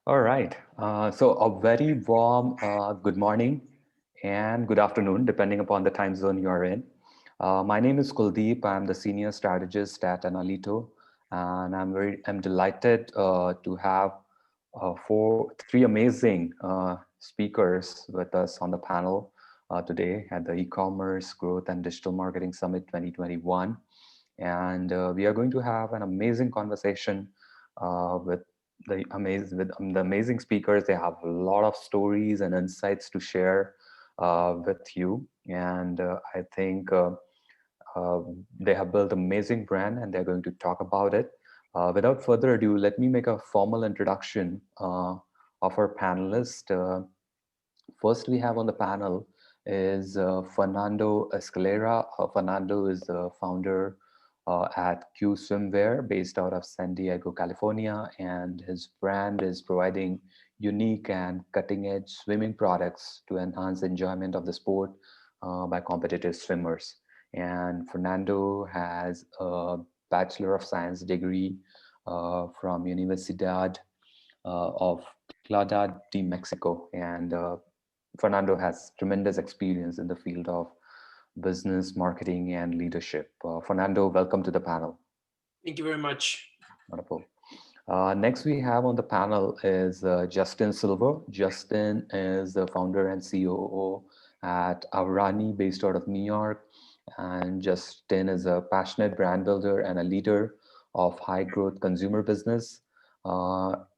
All right. So a very warm good morning and good afternoon, depending upon the time zone you're in. My name is Kuldeep. I'm the senior strategist at Enalito, and I'm delighted to have three amazing speakers with us on the panel today at the E-commerce Growth and Digital Marketing Summit 2021. And we are going to have an amazing conversation with the amazing speakers. They have a lot of stories and insights to share with you, and I think uh, they have built amazing brand, and they're going to talk about it. Without further ado, let me make a formal introduction of our panelists. First, we have on the panel is Fernando Escalera. Fernando is the founder at Qswimwear, based out of San Diego, California, and his brand is providing unique and cutting-edge swimming products to enhance enjoyment of the sport by competitive swimmers. And Fernando has a Bachelor of Science degree from Universidad of Ciudad de Mexico, and Fernando has tremendous experience in the field of business, marketing, and leadership. Fernando, welcome to the panel. Thank you very much. Wonderful. Next, we have on the panel is Justin Silver. Justin is the founder and COO at AAVRANI, based out of New York. And Justin is a passionate brand builder and a leader of high growth consumer business.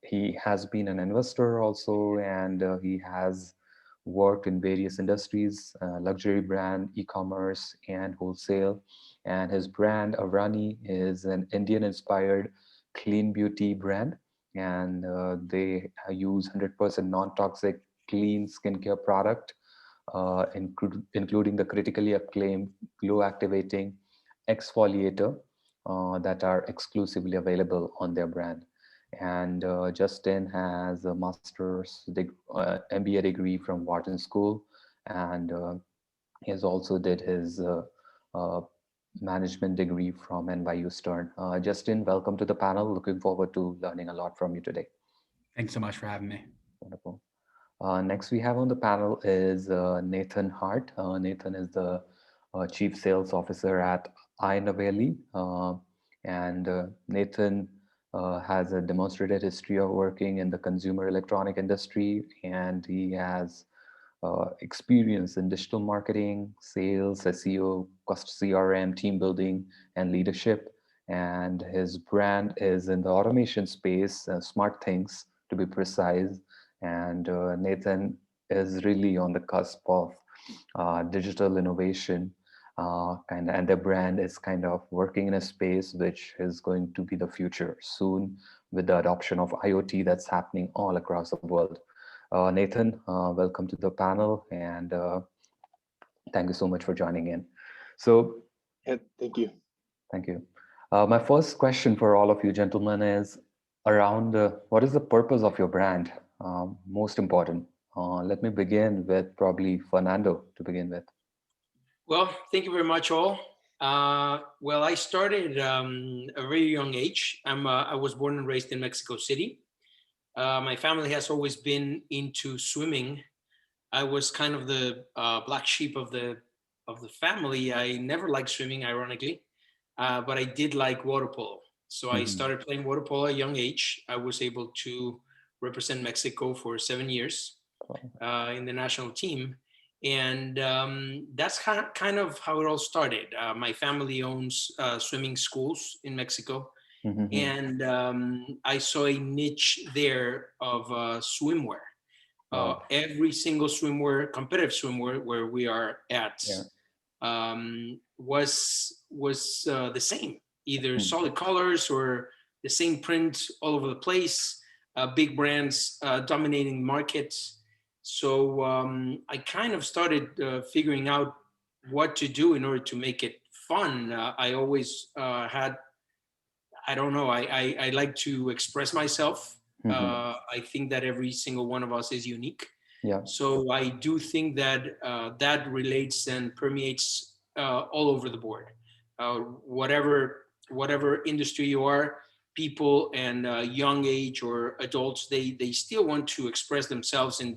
He has been an investor also, and he has worked in various industries, luxury brand, e-commerce, and wholesale. And his brand, Avrani, is an Indian-inspired clean beauty brand, and they use 100% non-toxic clean skincare product, including the critically acclaimed glow activating exfoliator that are exclusively available on their brand. And Justin has a MBA degree from Wharton School, and he has also did his uh, management degree from NYU Stern. Justin, welcome to the panel. Looking forward to learning a lot from you today. Thanks so much for having me. Wonderful. Next, we have on the panel is Nathan Harte. Nathan is the Chief Sales Officer at Inovelli. And Nathan has a demonstrated history of working in the consumer electronic industry, and he has experience in digital marketing, sales, SEO, cost CRM, team building, and leadership. And his brand is in the automation space, smart things to be precise. And Nathan is really on the cusp of digital innovation, and their brand is kind of working in a space which is going to be the future soon with the adoption of IoT that's happening all across the world. Nathan, welcome to the panel, and thank you so much for joining in. So, Yeah, thank you. thank you. My first question for all of you gentlemen is around what is the purpose of your brand? Most important. Let me begin with probably Fernando to begin with. Well, thank you very much, all. Well, I started a very young age. I was born and raised in Mexico City. My family has always been into swimming. I was kind of the black sheep of the family. I never liked swimming, ironically, but I did like water polo. So I Mhm. started playing water polo at a young age. I was able to represent Mexico for 7 years in the national team. And that's kind of how it all started. My family owns swimming schools in Mexico. Mhm. And I saw a niche there of swimwear. Wow. Every single swimwear, competitive swimwear, where we are at, Yeah. was the same, either Mhm. solid colors or the same print all over the place. Big brands dominating markets. So I kind of started figuring out what to do in order to make it fun. I always had, I don't know, I like to express myself. Mhm. I think that every single one of us is unique. Yeah. So I do think that that relates and permeates all over the board. Whatever industry you are, people and young age or adults, they still want to express themselves in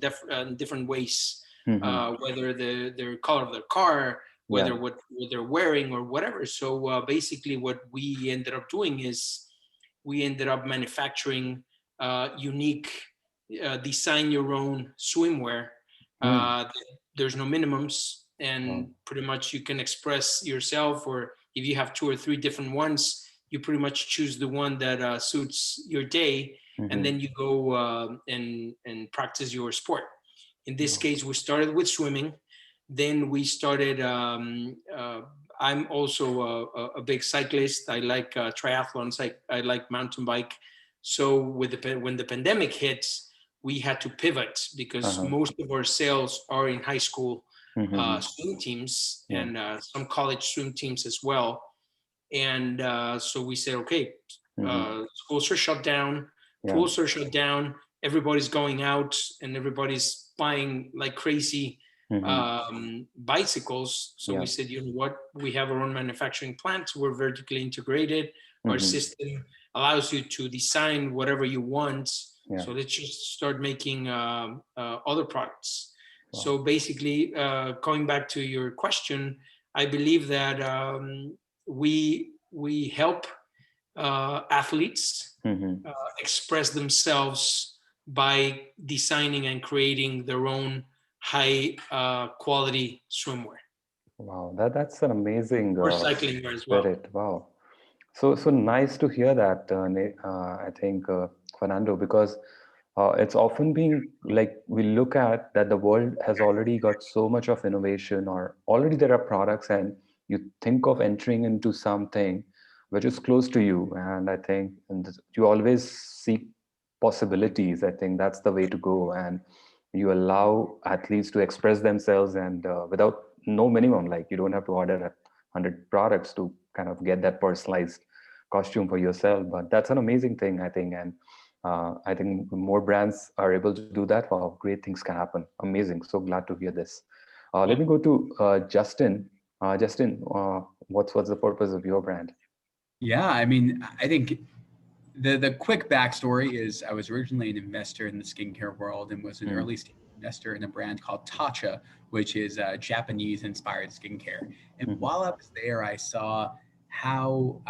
different ways, whether their color of their car, whether what they're wearing or whatever. So basically what we ended up doing is we ended up manufacturing unique design your own swimwear. Uh, there's no minimums, and pretty much you can express yourself, or if you have 2 or 3 different ones, you pretty much choose the one that suits your day, and then you go and practice your sport. In this case, we started with swimming. Then we started. I'm also a big cyclist. I like triathlons. I like mountain bike. So when the pandemic hits, we had to pivot because most of our sales are in high school swim teams and some college swim teams as well. And so we said, okay, schools are shut down, pools are shut down, everybody's going out and everybody's buying like crazy bicycles. So we said, you know what, we have our own manufacturing plant, we're vertically integrated, our system allows you to design whatever you want. So let's just start making other products. So basically, going back to your question, I believe that we help athletes express themselves by designing and creating their own high quality swimwear. Wow, that's an amazing Or cycling wear as well. spirit. Wow. So nice to hear that, I think, Fernando, because it's often being like we look at that the world has already got so much of innovation, or already there are products, and you think of entering into something which is close to you. And I think you always seek possibilities. I think that's the way to go. And you allow athletes to express themselves, and without no minimum, like you don't have to order 100 products to kind of get that personalized costume for yourself. But that's an amazing thing, I think. And I think more brands are able to do that. Wow, great things can happen. Amazing. So glad to hear this. Let me go to Justin. Justin, what's the purpose of your brand? Yeah, I mean, I think the quick backstory is I was originally an investor in the skincare world and was an early stage investor in a brand called Tatcha, which is Japanese inspired skincare. And while I was there, I saw how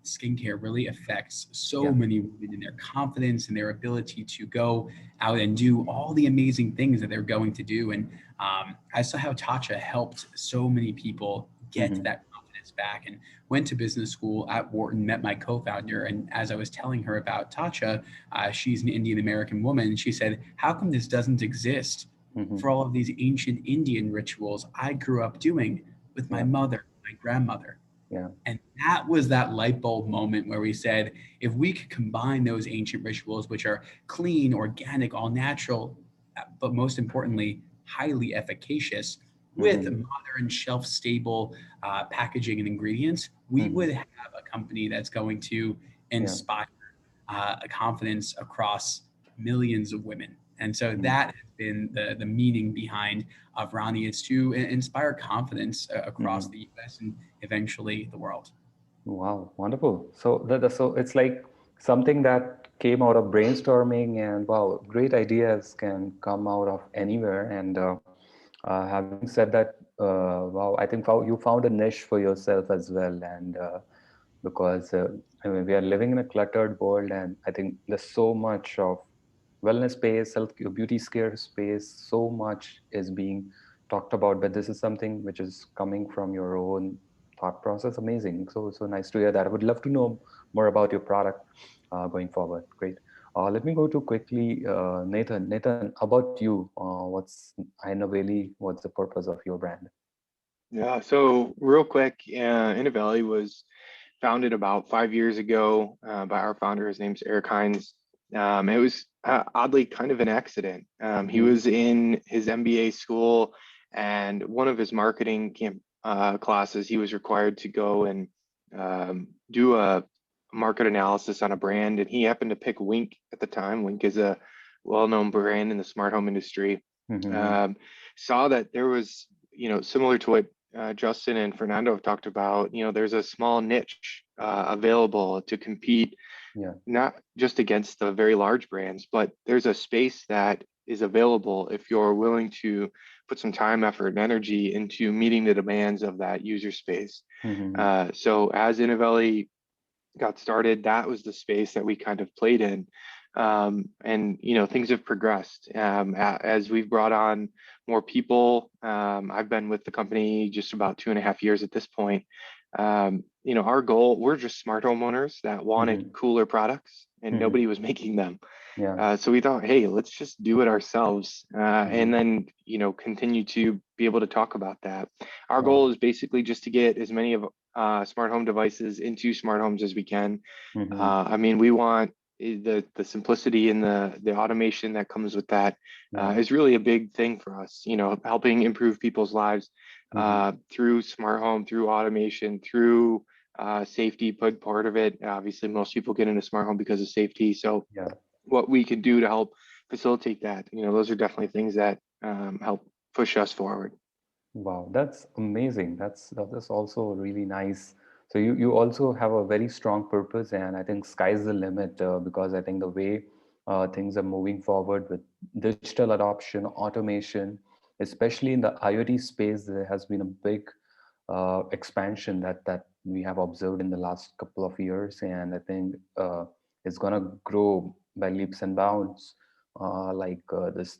skincare really affects so many women in their confidence and their ability to go out and do all the amazing things that they're going to do. And I saw how Tatcha helped so many people get that confidence back, and went to business school at Wharton, met my co-founder. And as I was telling her about Tatcha, she's an Indian American woman. And she said, how come this doesn't exist for all of these ancient Indian rituals I grew up doing with my mother, my grandmother? And that was that light bulb moment where we said, if we could combine those ancient rituals, which are clean, organic, all natural, but most importantly, highly efficacious, with modern shelf-stable packaging and ingredients, we would have a company that's going to inspire confidence across millions of women. And so that has been the meaning behind AAVRANI, is to inspire confidence across the US and eventually the world. Wow, wonderful. So it's like something that came out of brainstorming, and wow, great ideas can come out of anywhere. And having said that, wow, I think you found a niche for yourself as well. And because I mean, we are living in a cluttered world, and I think there's so much of wellness space, self beauty care space, so much is being talked about. But this is something which is coming from your own thought process. Amazing. So nice to hear that. I would love to know more about your product going forward. Great. Let me go to quickly Nathan. Nathan, about you? What's Inovelli? What's the purpose of your brand? Yeah, so real quick, Inovelli was founded about 5 years ago by our founder. His name's Eric Hines. It was oddly kind of an accident. He was in his MBA school, and one of his marketing classes, he was required to go and do a market analysis on a brand, and he happened to pick Wink at the time. Wink is a well-known brand in the smart home industry. Saw that there was, similar to what Justin and Fernando have talked about, there's a small niche available to compete Yeah. not just against the very large brands, but there's a space that is available if you're willing to put some time, effort, and energy into meeting the demands of that user space. Mm-hmm. So as Inovelli got started, that was the space that we kind of played in. And things have progressed as we've brought on more people. I've been with the company just about 2.5 years at this point. Our goal, we're just smart homeowners that wanted Mm-hmm. cooler products and Mm-hmm. nobody was making them. Yeah. So we thought, hey, let's just do it ourselves, and Mm-hmm. then continue to be able to talk about that. Our Wow. goal is basically just to get as many of smart home devices into smart homes as we can. Mm-hmm. I mean, we want the simplicity and the automation that comes with that Yeah. is really a big thing for us. Helping improve people's lives Mm-hmm. through smart home, through automation, through safety. Big part of it. Obviously, most people get into smart home because of safety. So Yeah. what we can do to help facilitate that, those are definitely things that help push us forward. Wow, that's amazing. That's also really nice. So you also have a very strong purpose, and I think sky's the limit because I think the way things are moving forward with digital adoption, automation, especially in the IoT space, there has been a big expansion that we have observed in the last couple of years, and I think it's gonna grow by leaps and bounds.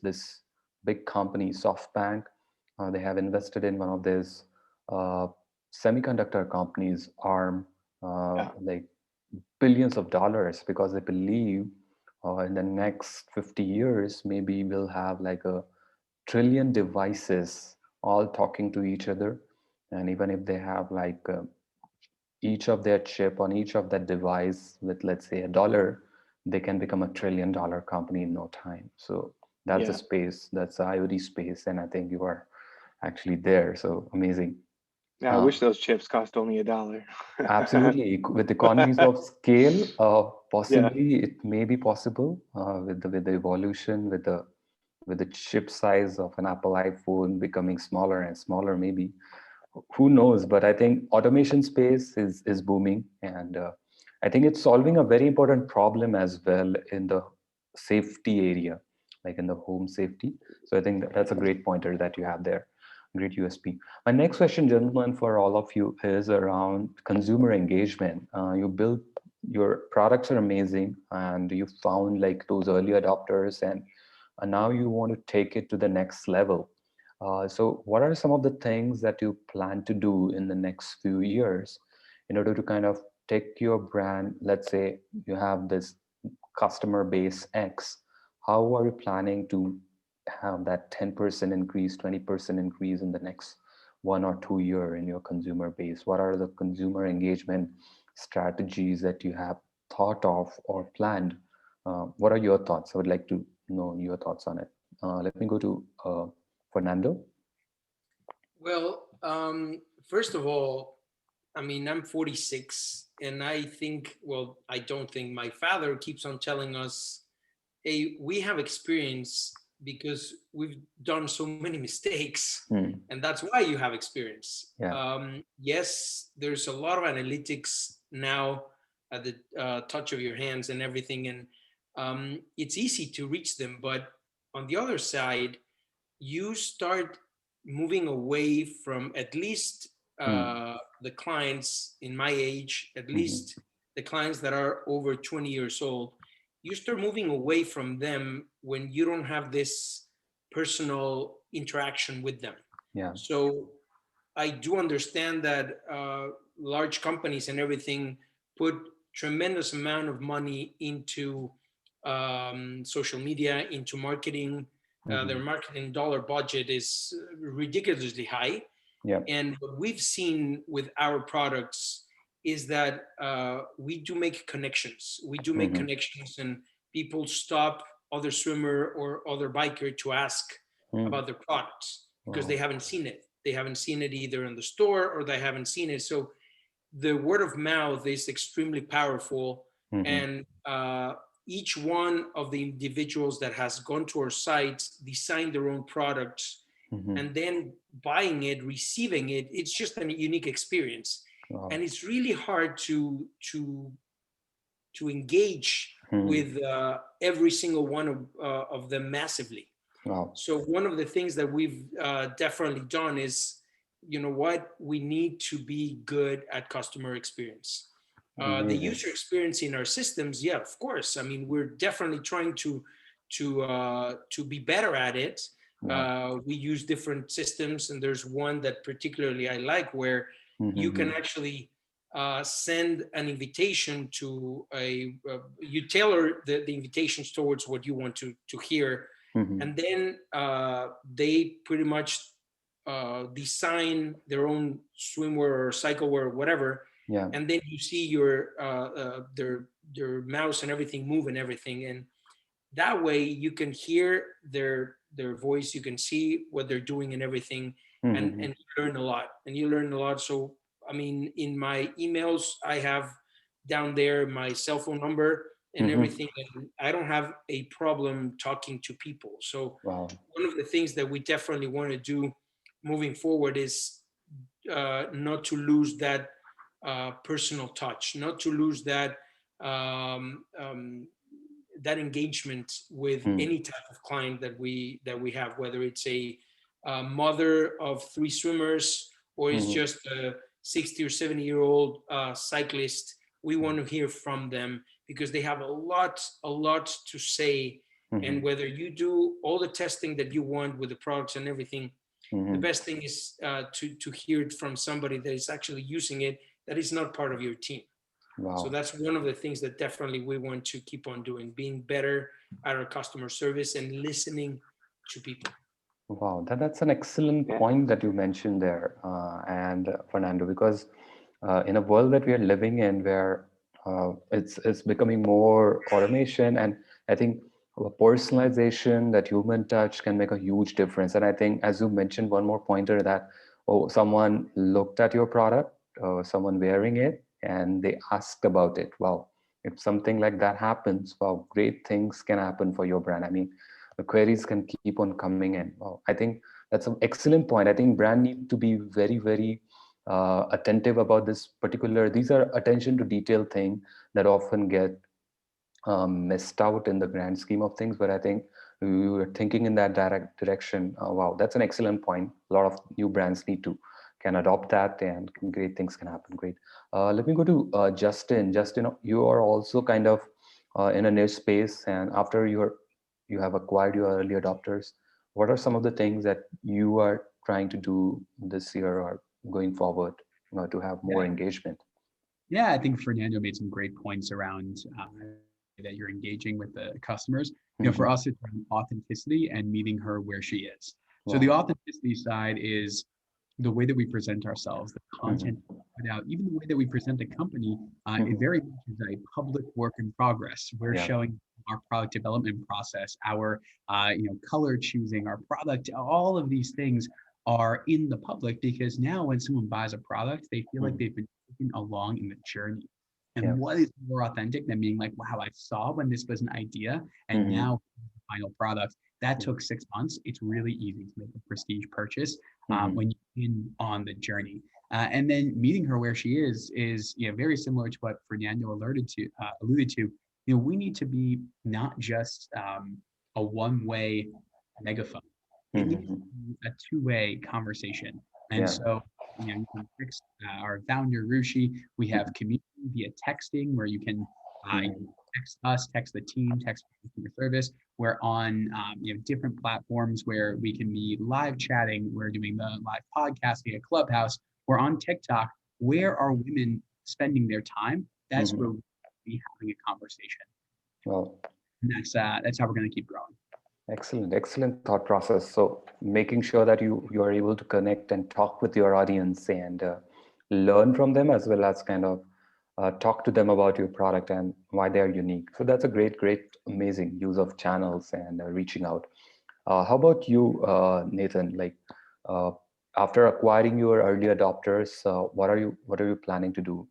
This big company, SoftBank, they have invested in one of these uh, semiconductor companies, ARM, Yeah, like billions of dollars because they believe in the next 50 years, maybe we'll have like a trillion devices all talking to each other. And even if they have like each of their chip on each of that device with, let's say, $1, they can become $1 trillion company in no time. So that's a yeah, space, that's the IoT space. And I think you are actually there. So amazing. yeah. I Uh, wish those chips cost only $1. Absolutely. With economies of scale, Yeah, possibly it may be possible with the evolution, with the chip size of an Apple iPhone becoming smaller and smaller, maybe. Who knows? But I think automation space is booming, and I think it's solving a very important problem as well in the safety area, like in the home safety. So I think that's a great pointer that you have there. Great USP. My next question, gentlemen, for all of you is around consumer engagement. You build your products are amazing, and you found like those early adopters, and now you want to take it to the next level. So, what are some of the things that you plan to do in the next few years in order to kind of take your brand? Let's say you have this customer base X. How are you planning to have that 10% increase, 20% increase in the next 1 or 2 year in your consumer base? What are the consumer engagement strategies that you have thought of or planned? What are your thoughts? I would like to know your thoughts on it. Let me go to Fernando. Well, first of all, I mean, I'm 46, and I think, well, I don't think my father keeps on telling us, hey, we have experience because we've done so many mistakes, Hmm. and that's why you have experience. Yeah. Yes, there's a lot of analytics now at the touch of your hands and everything, and it's easy to reach them. But on the other side, you start moving away from at least Hmm. the clients in my age, at Hmm. least the clients that are over 20 years old. You start moving away from them when you don't have this personal interaction with them. Yeah. So I do understand that large companies and everything put tremendous amount of money into social media, into marketing. Their Hmm. marketing dollar budget is ridiculously high. Yeah. And what we've seen with our products is that we do make connections. We do make Hmm. connections, and people stop other swimmer or other biker to ask Hmm. about their products because they Wow. haven't seen it. They haven't seen it either in the store or they haven't seen it. So the word of mouth is extremely powerful. Hmm. And each one of the individuals that has gone to our sites, designed their own products, Hmm. and then buying it, receiving it, it's just a unique experience. Wow. And it's really hard to to engage with every single one of them massively. Wow. So one of the things that we've definitely done is, you know what, we need to be good at customer experience. The user experience in our systems, yeah, of course. I mean, we're definitely trying to be better at it. We use different systems, and there's one that particularly I like, where you can actually send an invitation to you tailor the invitations towards what you want to hear, and then they pretty much design their own swimwear or cyclewear or whatever. Yeah. And then you see your their mouse and everything move and everything, and that way you can hear their voice, you can see what they're doing and everything, and you learn a lot. So I mean, in my emails I have down there my cell phone number and everything, and I don't have a problem talking to people. So Wow. one of the things that we definitely want to do moving forward is not to lose that personal touch, not to lose that that engagement with any type of client that we have, whether it's a mother of 3 swimmers or it's just a 60 or 70-year-old cyclist. We want to hear from them because they have a lot to say. And whether you do all the testing that you want with the products and everything, the best thing is to hear it from somebody that is actually using it, that is not part of your team. Wow. So that's one of the things that definitely we want to keep on doing, being better at our customer service and listening to people. Wow, that's an excellent point that you mentioned there, and Fernando, because in a world that we are living in, where it's becoming more automation, and I think personalization, that human touch can make a huge difference. And I think, as you mentioned, one more pointer that someone looked at your product, someone wearing it, and they asked about it. Wow, if something like that happens, wow, great things can happen for your brand. I mean, the queries can keep on coming in. Wow, I think that's an excellent point. I think brand need to be very, very attentive about this particular. These are attention to detail thing that often get missed out in the grand scheme of things. But I think we were thinking in that direction. Wow, that's an excellent point. A lot of new brands need to can adopt that, and great things can happen. Great. Let me go to Justin. Justin, you are also kind of in a niche space, and after you have acquired your early adopters, what are some of the things that you are trying to do this year or going forward to have more engagement? Yeah, I think Fernando made some great points around that you're engaging with the customers. You know, for us, it's around authenticity and meeting her where she is. So the authenticity side is the way that we present ourselves, the content we put out, even the way that we present the company. It very much is a public work in progress. We're showing our product development process, our color choosing, our product, all of these things are in the public, because now when someone buys a product, they feel like they've been taken along in the journey. And what is more authentic than being like, wow, I saw when this was an idea, and now the final product. That took 6 months. It's really easy to make a prestige purchase when you're in on the journey. And then meeting her where she is very similar to what Fernando alluded to. We need to be not just a one-way megaphone. It needs to be a two-way conversation. And so, you can text our founder, Rushi. We have community via texting, where you can text us, text the team, text customer service. We're on different platforms where we can be live chatting. We're doing the live podcast via Clubhouse. We're on TikTok. Where are women spending their time? That's where we'll be having a conversation. Well, and that's how we're going to keep growing. Excellent thought process. So making sure that you are able to connect and talk with your audience and learn from them, as well as kind of talk to them about your product and why they are unique. So that's a great, amazing use of channels and reaching out. How about you, Nathan? Like after acquiring your early adopters, what are you planning to do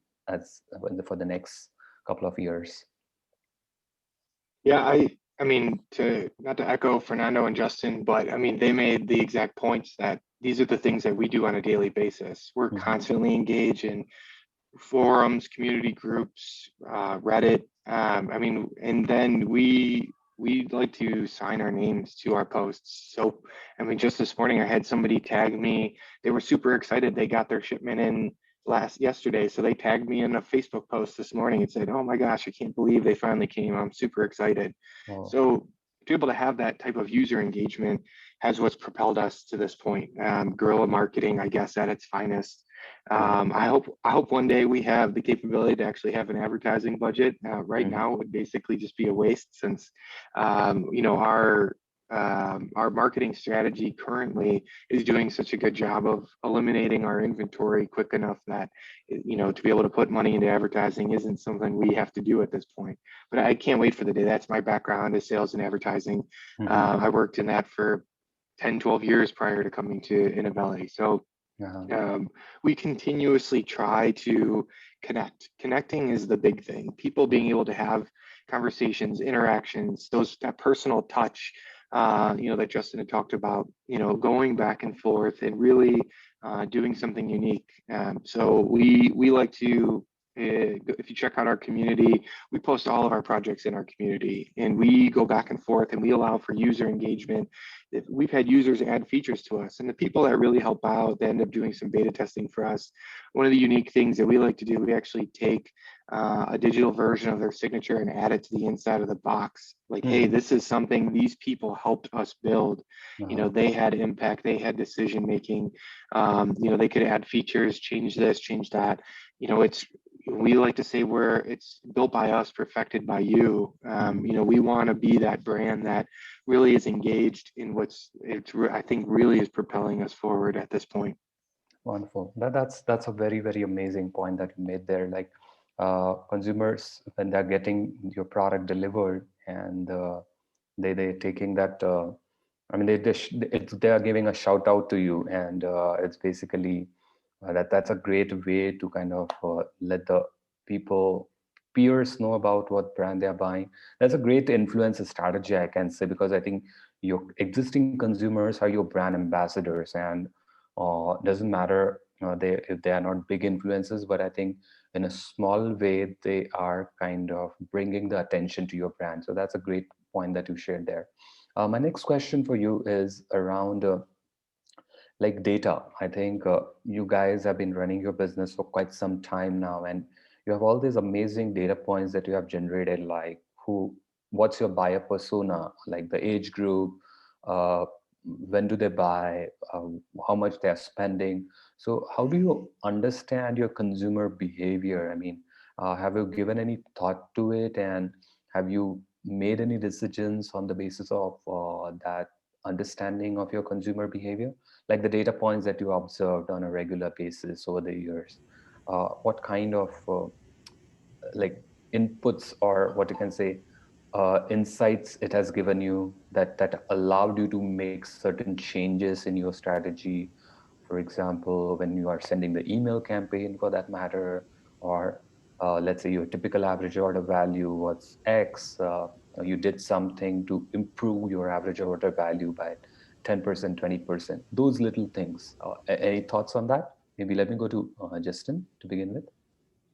for the next couple of years? Yeah, I mean, not to echo Fernando and Justin, but I mean, they made the exact points that these are the things that we do on a daily basis. We're constantly engaged in forums, community groups, Reddit. I mean, and then we like to sign our names to our posts. So, I mean, just this morning I had somebody tag me. They were super excited. They got their shipment in yesterday. So they tagged me in a Facebook post this morning and said, "Oh my gosh, I can't believe they finally came. I'm super excited." Wow. So to be able to have that type of user engagement has what's propelled us to this point. Guerrilla marketing, I guess, at its finest. I hope one day we have the capability to actually have an advertising budget. Right now, it would basically just be a waste since, you know, our marketing strategy currently is doing such a good job of eliminating our inventory quick enough that, you know, to be able to put money into advertising isn't something we have to do at this point. But I can't wait for the day. That's my background is sales and advertising. I worked in that for 10, 12 years prior to coming to Inovelli. So we continuously try to connect. Connecting is the big thing. People being able to have conversations, interactions, that personal touch, you know, that Justin had talked about, you know, going back and forth and really doing something unique. So we like to, if you check out our community, we post all of our projects in our community and we go back and forth and we allow for user engagement. We've had users add features to us, and the people that really help out, they end up doing some beta testing for us. One of the unique things that we like to do, we actually take a digital version of their signature and add it to the inside of the box. Like, hey, this is something these people helped us build. You know, they had impact, they had decision making. You know, they could add features, change this, change that. You know, we like to say it's built by us, perfected by you. You know, we want to be that brand that really is engaged in I think really is propelling us forward at this point. Wonderful. That's a very, very amazing point that you made there. Like consumers, when they're getting your product delivered and they taking that, I mean, they are giving a shout out to you, and it's basically that's a great way to kind of let the peers know about what brand they're buying. That's a great influence strategy, I can say, because I think your existing consumers are your brand ambassadors, and doesn't matter if they are not big influencers, but I think in a small way they are kind of bringing the attention to your brand. So that's a great point that you shared there. My next question for you is around like data. I think you guys have been running your business for quite some time now, and you have all these amazing data points that you have generated, like what's your buyer persona, like the age group, when do they buy, how much they're spending. So how do you understand your consumer behavior? I mean, have you given any thought to it, and have you made any decisions on the basis of that understanding of your consumer behavior, like the data points that you observed on a regular basis over the years? What kind of like inputs, or what you can say, insights it has given you that allowed you to make certain changes in your strategy? For example, when you are sending the email campaign, for that matter, or let's say your typical average order value was X, you did something to improve your average order value by 10%, 20%, those little things. Any thoughts on that? Maybe let me go to Justin to begin with.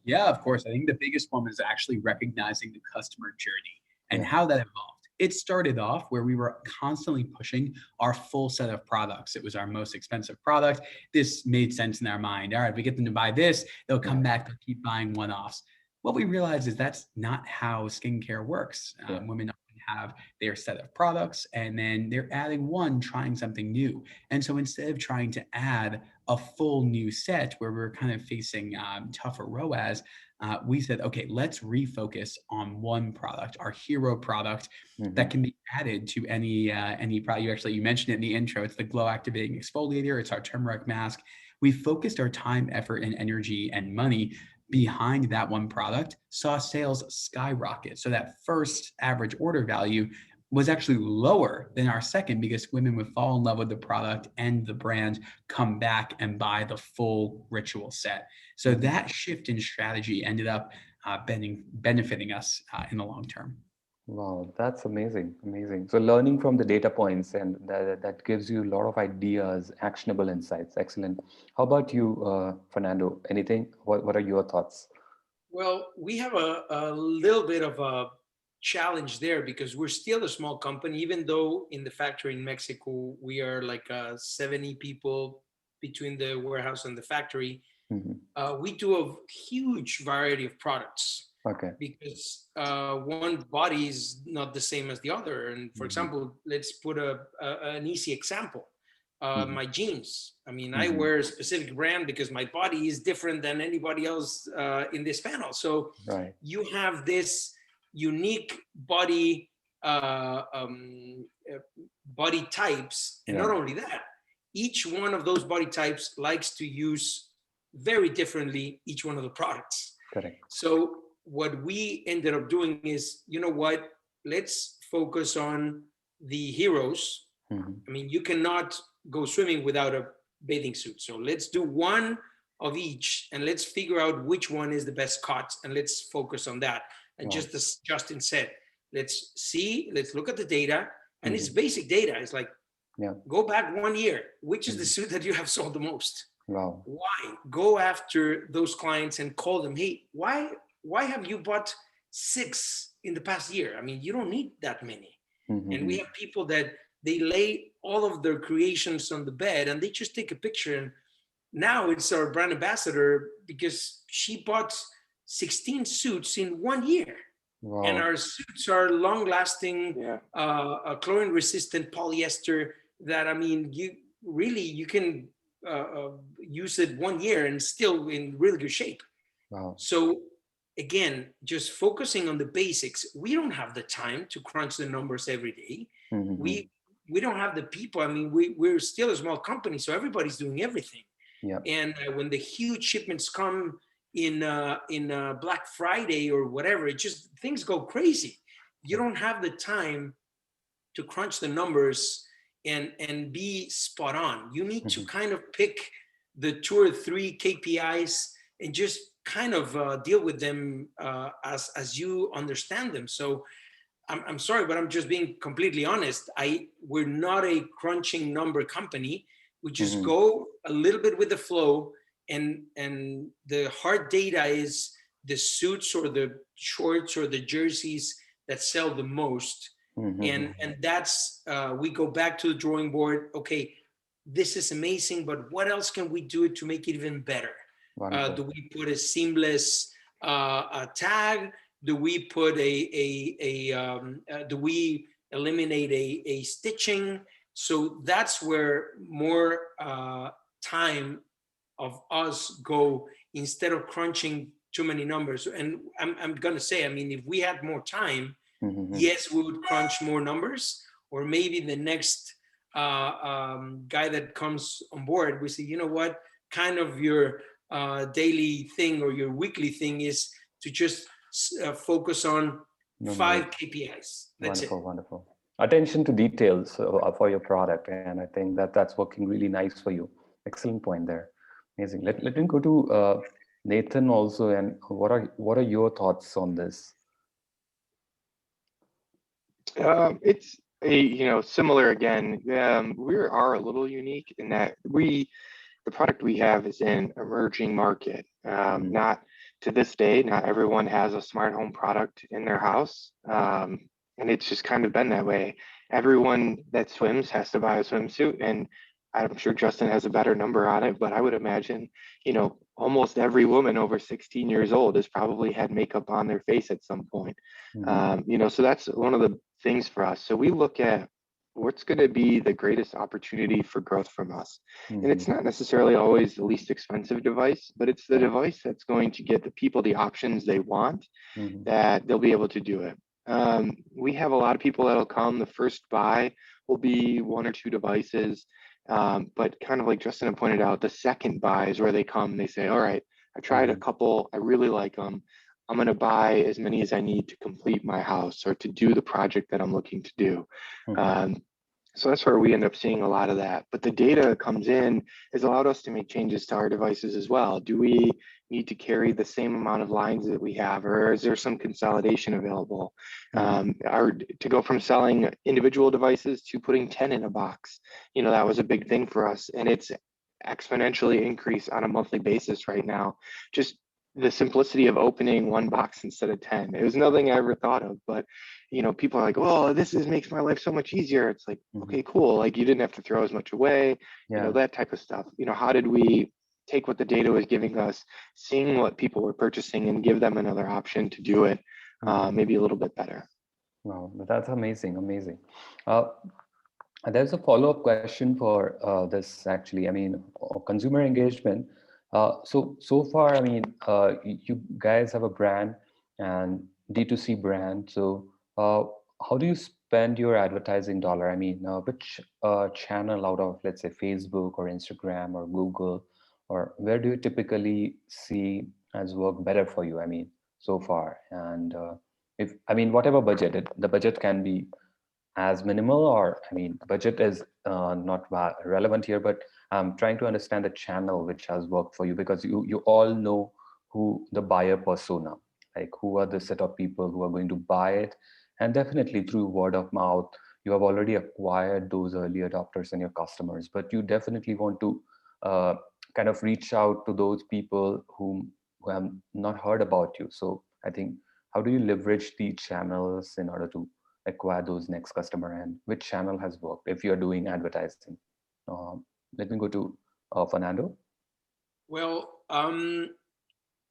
Yeah, of course. I think the biggest one was actually recognizing the customer journey and Yeah. how that evolved. It started off where we were constantly pushing our full set of products. It was our most expensive product. This made sense in our mind. All right, if we get them to buy this, they'll come back, they'll keep buying one-offs. What we realized is that's not how skincare works. Women often have their set of products, and then they're adding one, trying something new. And so instead of trying to add a full new set where we're kind of facing tougher ROAS, we said, okay, let's refocus on one product, our hero product that can be added to any product. You mentioned it in the intro. It's the glow activating exfoliator. It's our turmeric mask. We focused our time, effort, and energy and money behind that one product, saw sales skyrocket. So that first average order value was actually lower than our second, because women would fall in love with the product and the brand, come back and buy the full ritual set. So that shift in strategy ended up benefiting us in the long term. Wow, that's amazing, amazing. So learning from the data points and that gives you a lot of ideas, actionable insights. Excellent. How about you, Fernando? Anything? What are your thoughts? Well, we have a little bit of a challenge there because we're still a small company, even though in the factory in Mexico, we are like 70 people between the warehouse and the factory. Hmm. We do a huge variety of products Okay. because one body is not the same as the other. And for Hmm. example, let's put an easy example. Hmm. My jeans. I mean, I Hmm. wear a specific brand because my body is different than anybody else in this panel. So Right. you have this unique body body types, and not Yeah. only that, each one of those body types likes to use very differently each one of the products. Correct. So what we ended up doing is, you know what, let's focus on the heroes. Hmm. I mean, you cannot go swimming without a bathing suit. So let's do one of each and let's figure out which one is the best cut and let's focus on that. And Wow. just as Justin said, let's look at the data, and it's Hmm. bake data. It's like, Yeah. go back 1 year, which is the Hmm. suit that you have sold the most? Wow. Why? Go after those clients and call them, hey, why have you bought 6 in the past year? I mean, you don't need that many. And we Hmm. have people that they lay all of their creations on the bed and they just take a picture. And now it's our brand ambassador because she bought 16 suits in 1 year. And Wow. our suits are long lasting, Yeah. chlorine resistant polyester that, I mean, you can use it 1 year and still in really good shape. Wow. So again, just focusing on the basics. We don't have the time to crunch the numbers every day. Hmm. We don't have the people. I mean, we're still a small company, so everybody's doing everything. Yeah. And when the huge shipments come in Black Friday or whatever, it just things go crazy. You don't have the time to crunch the numbers and be spot on. You need to Hmm. kind of pick the 2 or 3 KPIs and just kind of deal with them as you understand them. So I'm sorry, but I'm just being completely honest. We're not a crunching number company. We just Hmm. go a little bit with the flow, and the hard data is the suits or the shorts or the jerseys that sell the most, Hmm. and that's we go back to the drawing board. Okay, this is amazing, but what else can we do to make it even better? Do Wonderful. we put a seamless tag? Do we put do we eliminate a stitching? So that's where more time of us go instead of crunching too many numbers. And I'm gonna say, I mean, if we had more time, Hmm. yes, we would crunch more numbers, or maybe the next guy that comes on board, we say, you know what, kind of your daily thing or your weekly thing is to just focus on Numbers. 5 KPIs. That's it. Wonderful, wonderful. Attention to details for your product, and I think that's working really nice for you. Excellent point there. Amazing. Let me go to Nathan also. And what are your thoughts on this? It's similar again. We are a little unique in that the product we have is an emerging market. Hmm. Not to this day, not everyone has a smart home product in their house. And it's just kind of been that way. Everyone that swims has to buy a swimsuit. And I'm sure Justin has a better number on it, but I would imagine, almost every woman over 16 years old has probably had makeup on their face at some point. Hmm. So that's one of the things for us. So we look at what's going to be the greatest opportunity for growth from us. And Hmm. it's not necessarily always the least expensive device, but it's the Right. device that's going to get the people the options they want, Hmm. that they'll be able to do it. We have a lot of people that'll come. The first buy will be 1 or 2 devices. But kind of like Justin had pointed out, the second buy is where they come. They say, all right, I tried a Hmm. couple. I really like them. I'm going to buy as many as I need to complete my house or to do the project that I'm looking to do. Hmm. Um, So that's where we end up seeing a lot of that. But the data comes in has allowed us to make changes to our devices as well. Do we need to carry the same amount of lines that we have, or is there some consolidation available? Or to go from selling individual devices to putting 10 in a box, that was a big thing for us. And it's exponentially increased on a monthly basis right now. Just the simplicity of opening one box instead of 10. It was nothing I ever thought of, but people are like, oh, makes my life so much easier. It's like, okay, cool. Like you didn't have to throw as much away, that type of stuff. How did we take what the data was giving us, seeing what people were purchasing and give them another option to do it maybe a little bit better? Wow, that's amazing, amazing. There's a follow-up question for this actually. I mean, consumer engagement. So far, I mean, you guys have a brand and D2C brand. So how do you spend your advertising dollar? I mean, which channel out of, let's say, Facebook or Instagram or Google, or where do you typically see as work better for you? I mean, so far, and whatever budget, the budget can be as minimal, or I mean, budget is not relevant here, but I'm trying to understand the channel which has worked for you, because you all know who the buyer persona, like who are the set of people who are going to buy it. And definitely through word of mouth, you have already acquired those early adopters and your customers, but you definitely want to kind of reach out to those people who have not heard about you. So I think, how do you leverage the channels in order to acquire those next customer, and which channel has worked if you're doing advertising? Let me go to Fernando. Well,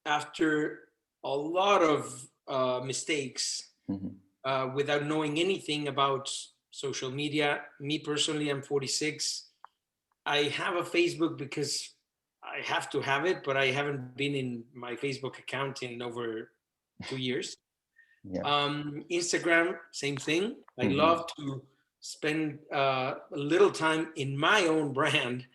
after a lot of mistakes, without knowing anything about social media, me personally, I'm 46. I have a Facebook because I have to have it, but I haven't been in my Facebook account in over 2 years. Yeah. Instagram, same thing. I love to spend a little time in my own brand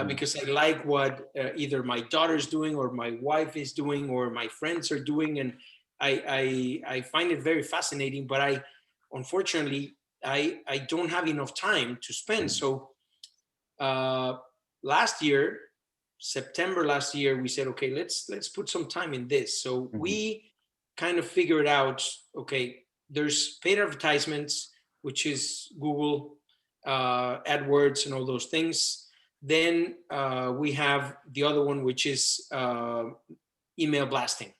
because I like what either my daughter's doing or my wife is doing or my friends are doing, and I find it very fascinating. But unfortunately, I don't have enough time to spend. So last year, September last year, we said, okay, let's put some time in this. So we kind of figured out, okay, there's paid advertisements, which is Google, AdWords, and all those things. Then we have the other one, which is email blasting.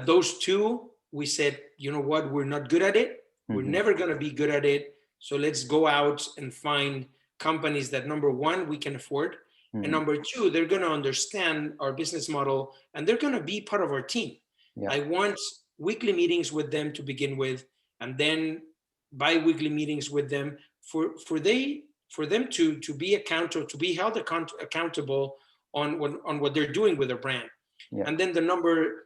Those two, we said, you know what, we're not good at it. We're never going to be good at it. So let's go out and find companies that, number one, we can afford. And number two, they're going to understand our business model and they're going to be part of our team. Yeah. I want weekly meetings with them to begin with, and then bi-weekly meetings with them for them to be accountable, to be held accountable on what they're doing with their brand. Yeah. And then the number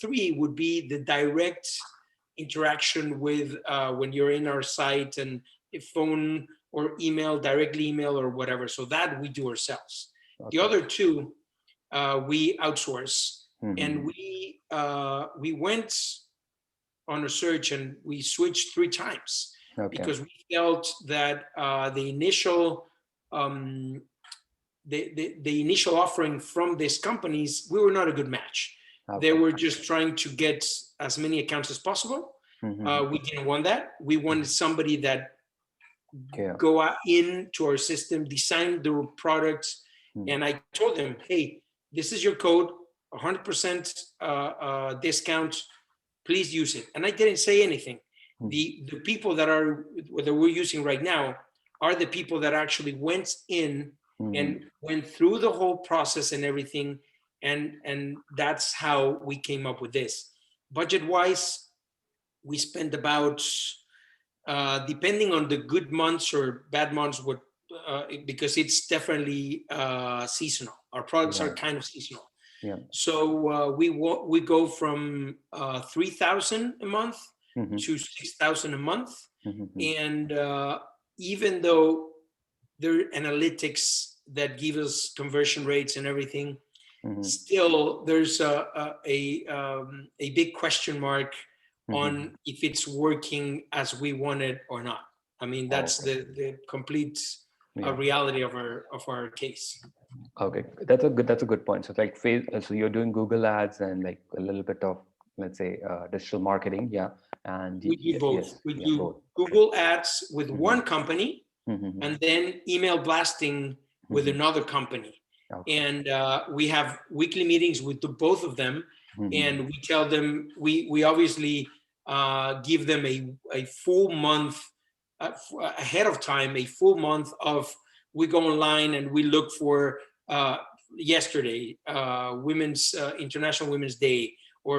three would be the direct interaction with when you're in our site and phone or email, directly email or whatever. So that we do ourselves. Okay. The other two, we outsource. And we went on a search and we switched 3 times because we felt that the initial offering from these companies, we were not a good match. They were just trying to get as many accounts as possible. We didn't want that. We wanted somebody that go out into our system, design the products, and I told them, hey, this is your code. 100% discount, please use it. And I didn't say anything. The people that we're using right now are the people that actually went in and went through the whole process and everything. And that's how we came up with this. Budget-wise, we spent about, depending on the good months or bad months, because it's definitely seasonal. Our products are kind of seasonal. Yeah. So we go from 3,000 a month to 6,000 a month, and even though there are analytics that give us conversion rates and everything, still there's a big question mark on if it's working as we want it or not. I mean, that's the complete reality of our case. Okay, that's a good point. So like so you're doing Google ads and like a little bit of, let's say, digital marketing, yeah. And We do both. yes, We yeah, do both. Google ads with one company, Mm-hmm. and then email blasting with another company. Okay. And we have weekly meetings with both of them, and we tell them, we obviously give them a full month ahead of time, a full month of, we go online and we look for yesterday, women's International Women's Day, or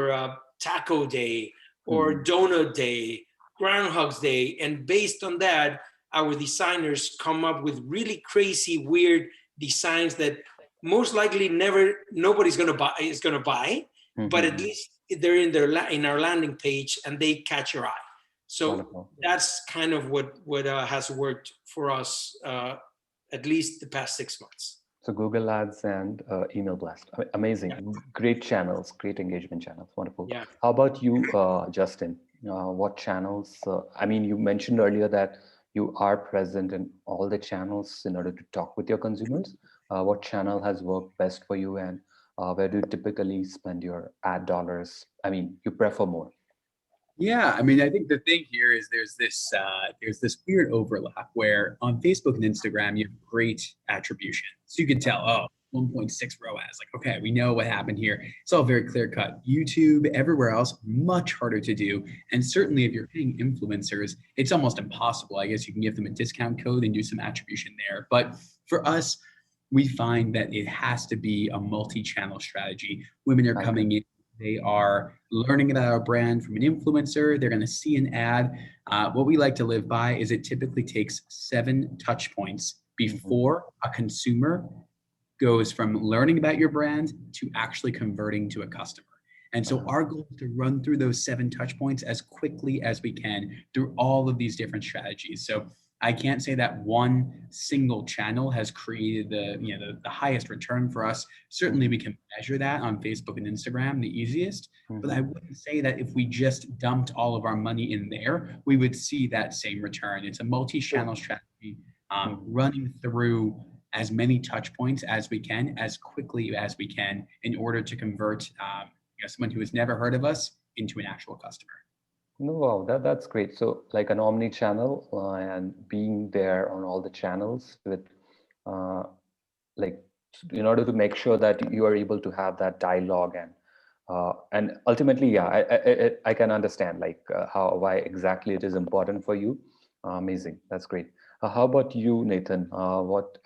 Taco Day, or Donut Day, Groundhog's Day, and based on that, our designers come up with really crazy, weird designs that most likely nobody's gonna buy, but at least they're in our landing page and they catch your eye. So Wonderful. that's kind of what has worked for us, at least the past 6 months. So Google Ads and email blast, amazing, great channels, great engagement channels, wonderful. Yeah. How about you, Justin? What channels? I mean, you mentioned earlier that you are present in all the channels in order to talk with your consumers. What channel has worked best for you, and where do you typically spend your ad dollars? I mean, you prefer more. Yeah, I mean, I think the thing here is there's this weird overlap where on Facebook and Instagram you have great attribution, so you can tell, oh, 1.6 ROAS, like, okay, we know what happened here. It's all very clear cut. YouTube, everywhere else, much harder to do, and certainly if you're paying influencers, it's almost impossible. I guess you can give them a discount code and do some attribution there, but for us, we find that it has to be a multi-channel strategy. Women are coming in. They are learning about our brand from an influencer. They're going to see an ad. What we like to live by is it typically takes 7 touch points before a consumer goes from learning about your brand to actually converting to a customer. And so our goal is to run through those 7 touch points as quickly as we can through all of these different strategies. So I can't say that one single channel has created the highest return for us. Certainly we can measure that on Facebook and Instagram, the easiest, but I wouldn't say that if we just dumped all of our money in there, we would see that same return. It's a multi-channel strategy, running through as many touch points as we can, as quickly as we can, in order to convert someone who has never heard of us into an actual customer. No, wow, that's great. So like an omni-channel and being there on all the channels with like in order to make sure that you are able to have that dialogue and ultimately, I can understand like why exactly it is important for you. Amazing, that's great. How about you, Nathan? What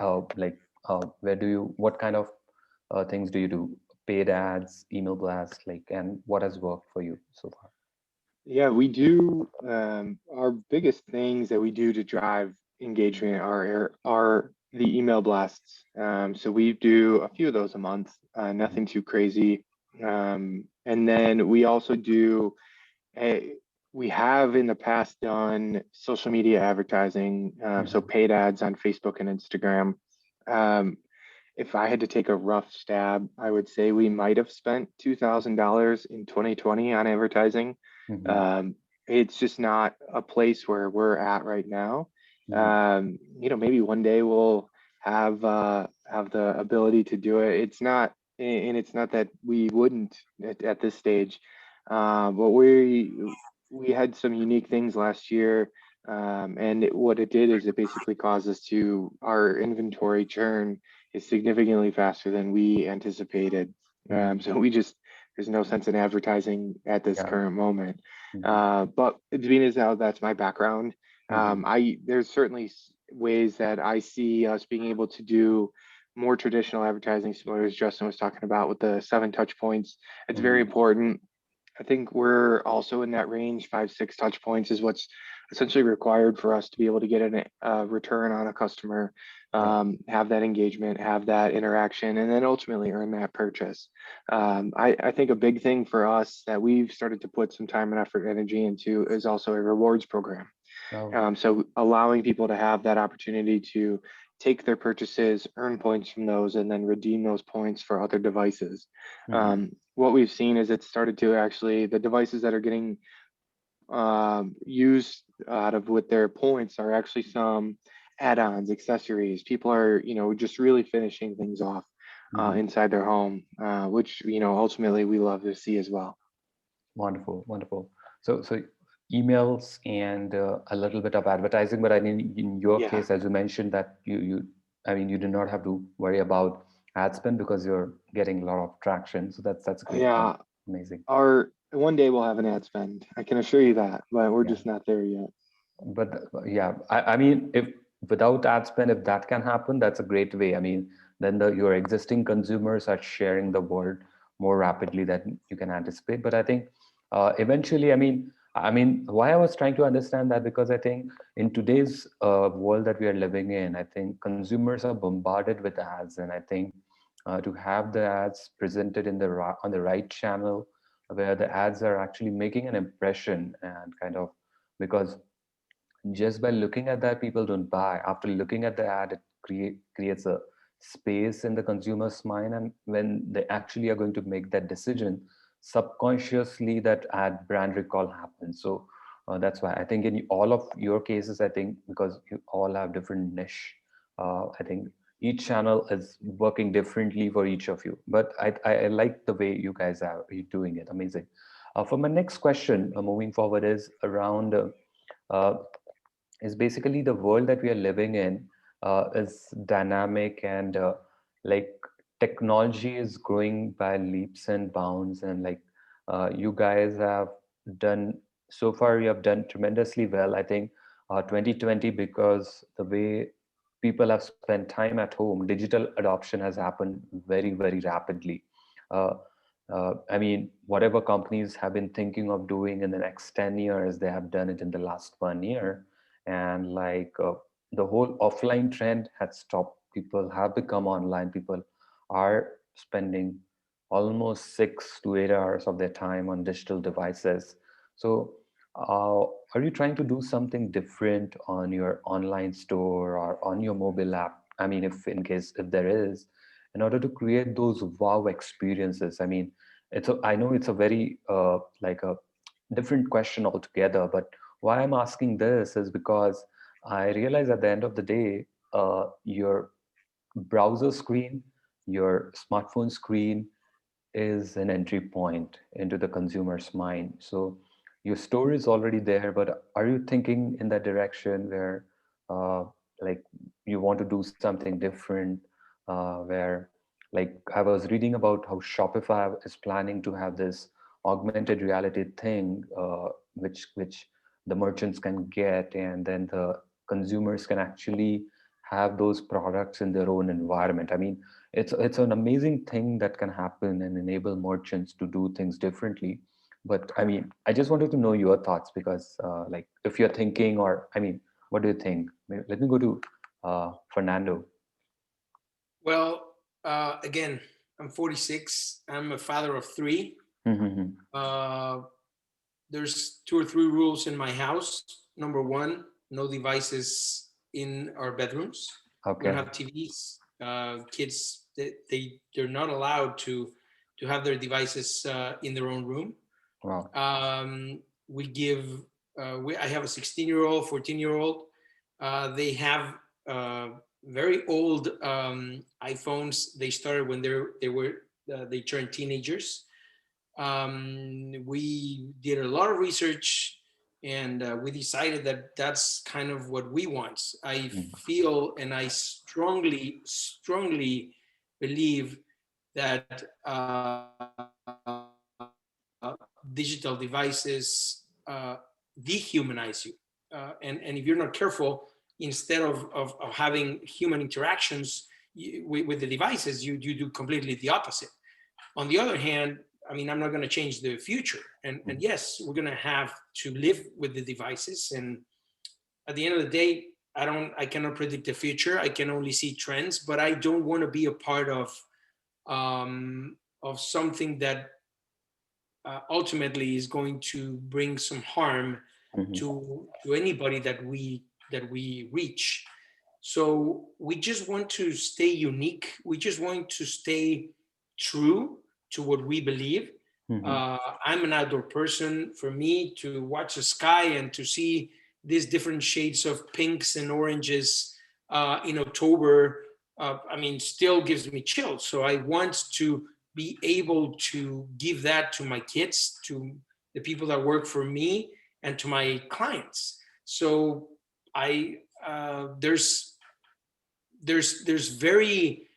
kind of things do you do? Paid ads, email blasts, like, and what has worked for you so far? Yeah, we do. Our biggest things that we do to drive engagement are the email blasts. So we do a few of those a month, nothing too crazy. And then we also do we have in the past done social media advertising, so paid ads on Facebook and Instagram. If I had to take a rough stab, I would say we might have spent $2,000 in 2020 on advertising. It's just not a place where we're at right now. Maybe one day we'll have the ability to do it. It's not that we wouldn't at this stage, but we had some unique things last year, and what it did is it basically caused us our inventory churn is significantly faster than we anticipated. So there's no sense in advertising at this current moment. But being as how that's my background, there's certainly ways that I see us being able to do more traditional advertising, similar as Justin was talking about with the 7 touch points. It's very important. I think we're also in that range. 5-6 touch points is what's essentially required for us to be able to get a return on a customer, have that engagement, have that interaction, and then ultimately earn that purchase. I think a big thing for us that we've started to put some time and effort, energy into is also a rewards program. So allowing people to have that opportunity to take their purchases, earn points from those, and then redeem those points for other devices. What we've seen is it's started to actually, the devices that are getting used out of with their points are actually some add-ons, accessories. People are, just really finishing things off inside their home, which, ultimately we love to see as well. Wonderful, wonderful. So emails and a little bit of advertising, but I mean, in your Yeah. case, as you mentioned, that I mean, you do not have to worry about ad spend because you're getting a lot of traction. So that's a great point. Yeah. Amazing. One day we'll have an ad spend. I can assure you that, but we're Yeah. just not there yet. But yeah, I mean, if without ad spend, if that can happen, that's a great way. I mean, then your existing consumers are sharing the word more rapidly than you can anticipate. But I think eventually, I mean, why I was trying to understand that, because I think in today's world that we are living in, I think consumers are bombarded with ads, and I think to have the ads presented in on the right channel, where the ads are actually making an impression and kind of, because just by looking at that, people don't buy. After looking at the ad, it creates a space in the consumer's mind, and when they actually are going to make that decision, subconsciously that ad brand recall happens. So that's why I think in all of your cases, I think because you all have different niche, I think each channel is working differently for each of you. But I like the way you guys are doing it. Amazing. For my next question, moving forward, is around. Uh, is basically the world that we are living in is dynamic, and like technology is growing by leaps and bounds, and like you guys have done so far, you have done tremendously well, I think. 2020, because the way people have spent time at home, digital adoption has happened very, very rapidly. uh, I mean, whatever companies have been thinking of doing in the next 10 years, they have done it in the last 1 year. And like the whole offline trend had stopped. People have become online. People are spending almost 6 to 8 hours of their time on digital devices. So are you trying to do something different on your online store or on your mobile app? I mean, if in case if there is, in order to create those wow experiences. I mean, I know it's a very like a different question altogether, but why I'm asking this is because I realize at the end of the day, your browser screen, your smartphone screen is an entry point into the consumer's mind. So your store is already there, but are you thinking in that direction where uh, like you want to do something different, where like I was reading about how Shopify is planning to have this augmented reality thing, which the merchants can get, and then the consumers can actually have those products in their own environment. I mean, it's an amazing thing that can happen and enable merchants to do things differently. But I mean, I just wanted to know your thoughts, because like if you're thinking, or I mean, what do you think? Let me go to Fernando. Well, again, I'm 46. I'm a father of three. Mm-hmm. Uh, there's 2 or 3 rules in my house. Number one, no devices in our bedrooms. We don't Okay. have TVs. Kids, they're not allowed to have their devices in their own room. Wow. We give. I have a 16-year-old, 14-year-old. They have very old iPhones. They started when they turned teenagers. We did a lot of research, and we decided that that's kind of what we want. I Mm. feel, and I strongly believe that digital devices dehumanize you. And if you're not careful, instead of having human interactions with the devices, you do completely the opposite. On the other hand, I mean, I'm not going to change the future. And yes, we're going to have to live with the devices. And at the end of the day, I cannot predict the future. I can only see trends, but I don't want to be a part of something that ultimately is going to bring some harm Mm-hmm. to anybody that we reach. So we just want to stay unique. We just want to stay true to what we believe. Mm-hmm. I'm an outdoor person. For me to watch the sky and to see these different shades of pinks and oranges in October, still gives me chills. So I want to be able to give that to my kids, to the people that work for me, and to my clients. So there's very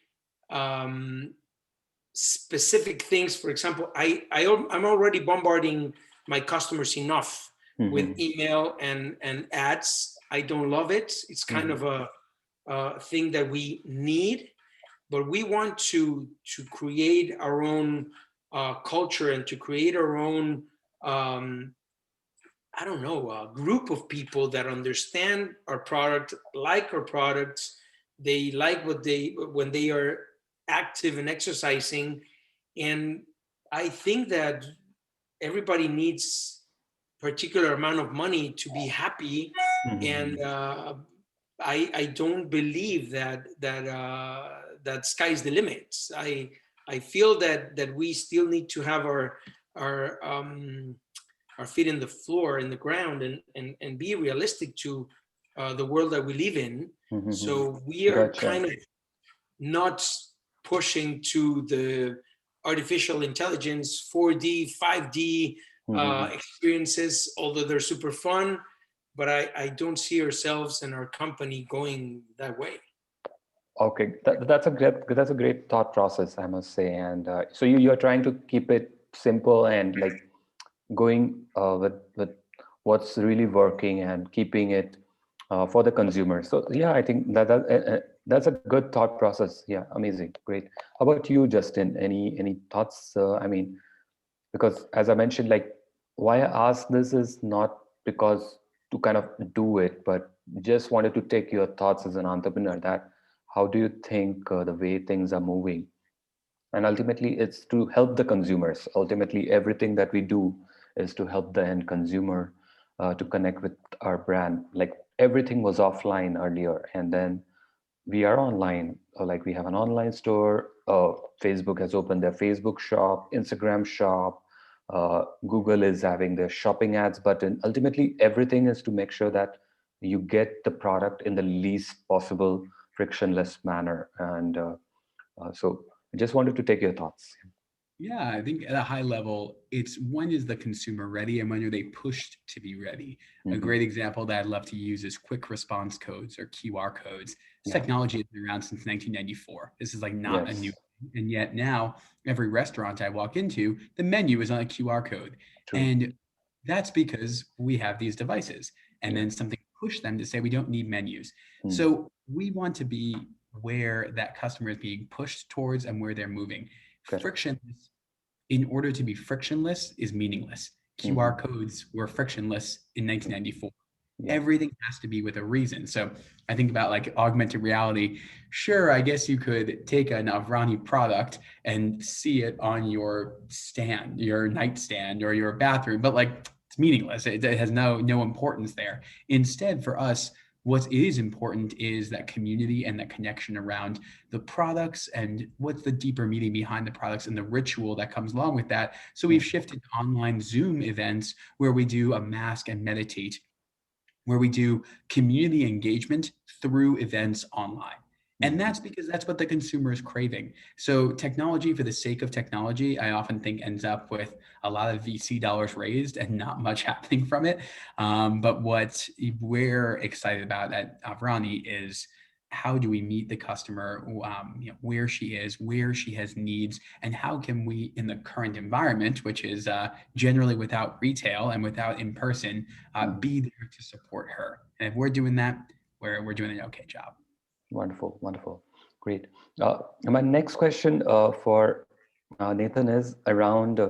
specific things. For example, I'm already bombarding my customers enough with email and ads. I don't love it. It's kind of a thing that we need, but we want to create our own culture and to create our own group of people that understand our product, like our products. They like when they are active and exercising. And I think that everybody needs particular amount of money to be happy. And I don't believe that sky's the limit. I feel that we still need to have our feet in the floor, in the ground, and be realistic to the world that we live in. So we are kind of not pushing to the artificial intelligence 4D 5D experiences, although they're super fun, but I don't see ourselves and our company going that way. Okay, that's a great thought process, I must say. And so you're trying to keep it simple and like going with what's really working and keeping it for the consumer. So yeah, I think that's a good thought process. Yeah, amazing, great. How about you, Justin? Any thoughts? Because as I mentioned, like why I asked this is not because to kind of do it, but just wanted to take your thoughts as an entrepreneur. That how do you think the way things are moving? And ultimately it's to help the consumers. Ultimately everything that we do is to help the end consumer to connect with our brand. Like everything was offline earlier, and then we are online. Like we have an online store. Facebook has opened their Facebook shop, Instagram shop. Google is having their shopping ads button. Ultimately everything is to make sure that you get the product in the least possible frictionless manner. And so I just wanted to take your thoughts. Yeah, I think at a high level, it's when is the consumer ready and when are they pushed to be ready? A great example that I'd love to use is quick response codes or QR codes. This technology has been around since 1994. This is like not a new thing. And yet now every restaurant I walk into, the menu is on a QR code. True. And that's because we have these devices. And then something pushed them to say we don't need menus. So we want to be where that customer is being pushed towards and where they're moving. Frictionless, in order to be frictionless, is meaningless. QR codes were frictionless in 1994. Everything has to be with a reason. So I think about like augmented reality. Sure, I guess you could take an AAVRANI product and see it on your stand, your nightstand, or your bathroom, but like it's meaningless. It has no importance there. Instead, for us, what is important is that community and that connection around the products and what's the deeper meaning behind the products and the ritual that comes along with that. So we've shifted to online Zoom events where we do a mask and meditate, where we do community engagement through events online. And that's because that's what the consumer is craving. So technology for the sake of technology, I often think ends up with a lot of VC dollars raised and not much happening from it. But what we're excited about at AAVRANI is how do we meet the customer where she is, where she has needs, and how can we, in the current environment, which is generally without retail and without in person, be there to support her. And if we're doing that, we're doing an okay job. Wonderful, wonderful, great. My next question for Nathan is around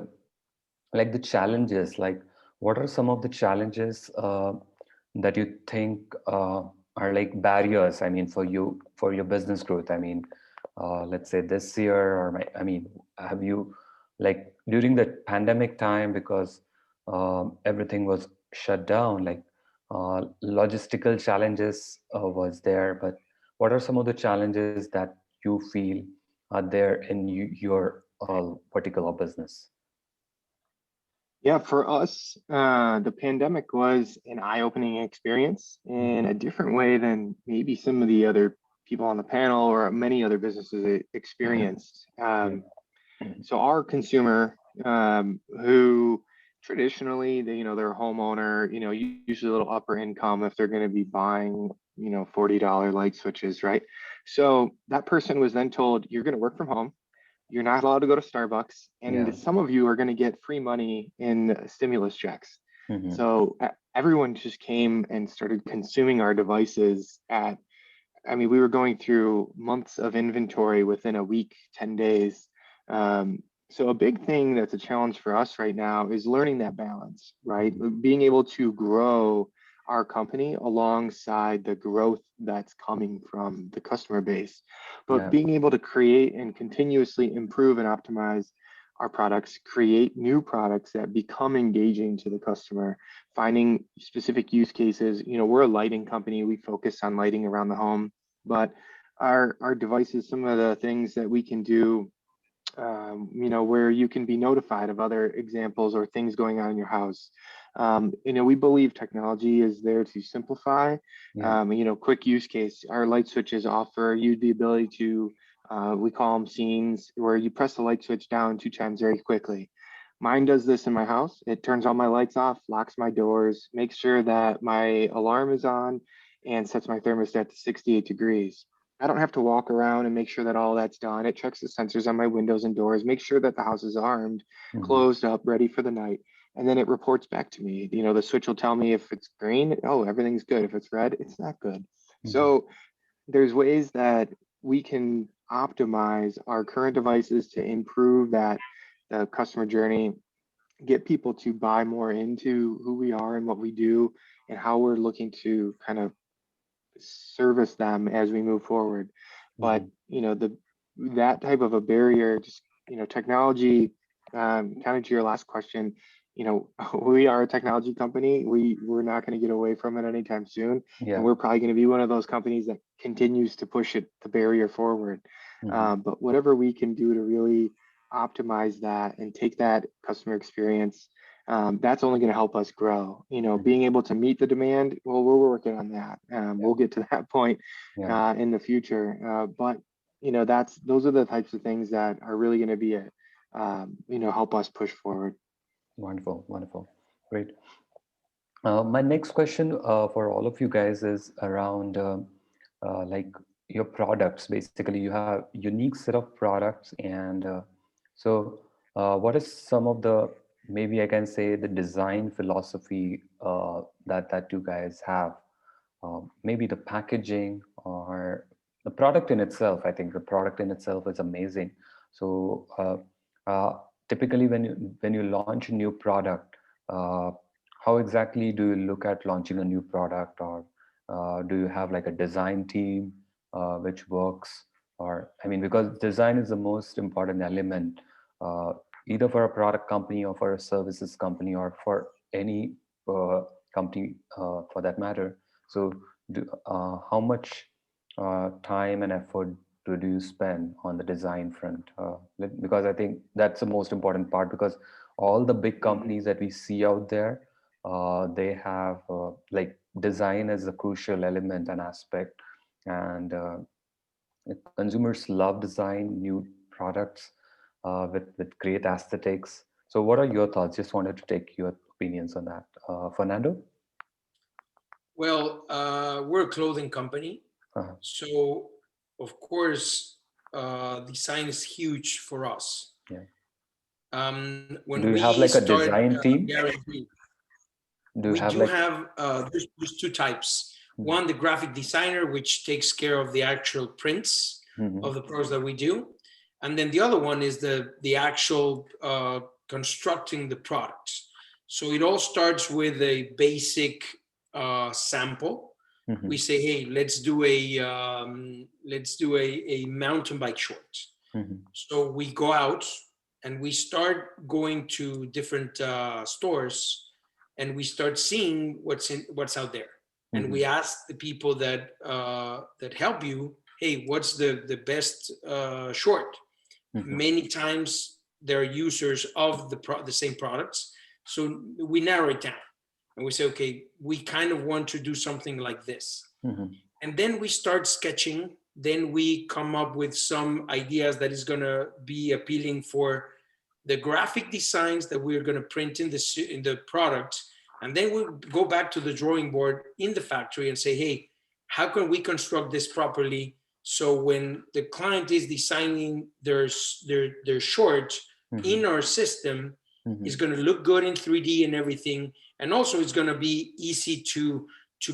like the challenges. Like, what are some of the challenges that you think are like barriers? I mean, for your business growth. I mean, let's say this year, or have you like during the pandemic time, because everything was shut down, like logistical challenges was there, but what are some of the challenges that you feel are there in your particular business? Yeah, for us, the pandemic was an eye-opening experience in a different way than maybe some of the other people on the panel or many other businesses experienced. Yeah. So our consumer, who traditionally, they're a homeowner, usually a little upper income if they're going to be buying, $40 light switches, right? So that person was then told, you're going to work from home. You're not allowed to go to Starbucks, Yeah. and some of you are going to get free money in stimulus checks. Mhm. So everyone just came and started consuming our devices we were going through months of inventory within a week, 10 days. So a big thing that's a challenge for us right now is learning that balance, right? Being able to grow our company alongside the growth that's coming from the customer base, but Yeah. being able to create and continuously improve and optimize our products, create new products that become engaging to the customer, finding specific use cases. We're a lighting company. We focus on lighting around the home, but our devices, some of the things that we can do, where you can be notified of other examples or things going on in your house. We believe technology is there to simplify. Yeah. Quick use case, our light switches offer you the ability to, we call them scenes, where you press the light switch down 2 times very quickly. Mine does this in my house. It turns all my lights off, locks my doors, makes sure that my alarm is on, and sets my thermostat to 68 degrees. I don't have to walk around and make sure that all that's done. It checks the sensors on my windows and doors, makes sure that the house is armed, Mhm. closed up, ready for the night. And then it reports back to me. The switch will tell me if it's green, oh, everything's good. If it's red, it's not good. Mhm. So there's ways that we can optimize our current devices to improve the customer journey, get people to buy more into who we are and what we do and how we're looking to kind of service them as we move forward. But that type of a barrier, just technology, kind of to your last question, we are a technology company. We're not going to get away from it anytime soon, Yeah. and we're probably going to be one of those companies that continues to push the barrier forward. But whatever we can do to really optimize that and take that customer experience, that's only going to help us grow. Being able to meet the demand, well, we're working on that. We'll get to that point Yeah. in the future. But those are the types of things that are really going to be help us push forward. Wonderful. Wonderful. Great. My next question for all of you guys is around like your products. Basically, you have unique set of products, and what is some of the, maybe I can say, the design philosophy that you guys have? Maybe the packaging or the product in itself. I think the product in itself is amazing. So typically, when you launch a new product, how exactly do you look at launching a new product, or do you have like a design team which works? Or I mean, because design is the most important element, uh, either for a product company or for a services company or for any company for that matter. So, how much time and effort do you spend on the design front? Because I think that's the most important part. Because all the big companies that we see out there, they have like design as a crucial element and aspect, and consumers love design, new products with great aesthetics. So, what are your thoughts? Just wanted to take your opinions on that, Fernando. Well, we're a clothing company, Uh, so of course, design is huge for us. yeah. When Do you have we like a start design team? guarantee, Do you we have do like? have there's two types. Mhm. One, the graphic designer, which takes care of the actual prints Mhm. of the products that we do, and then the other one is the actual constructing the products. So it all starts with a basic sample. Mhm. We say, hey, let's do a mountain bike short. Mhm. So we go out and we start going to different stores, and we start seeing what's out there. And we Mhm. ask the people that help you, hey, what's the best short? Mhm. Many times they're users of the same products, So we narrow it down and we say, okay, we kind of want to do something like this. And then we start sketching. Then we come up with some ideas that is going to be appealing for the graphic designs that we're going to print in the product. And then we'll go back to the drawing board in the factory and say, hey, how can we construct this properly? So when the client is designing their short in our system, it's going to look good in 3D and everything. And also it's going to be easy to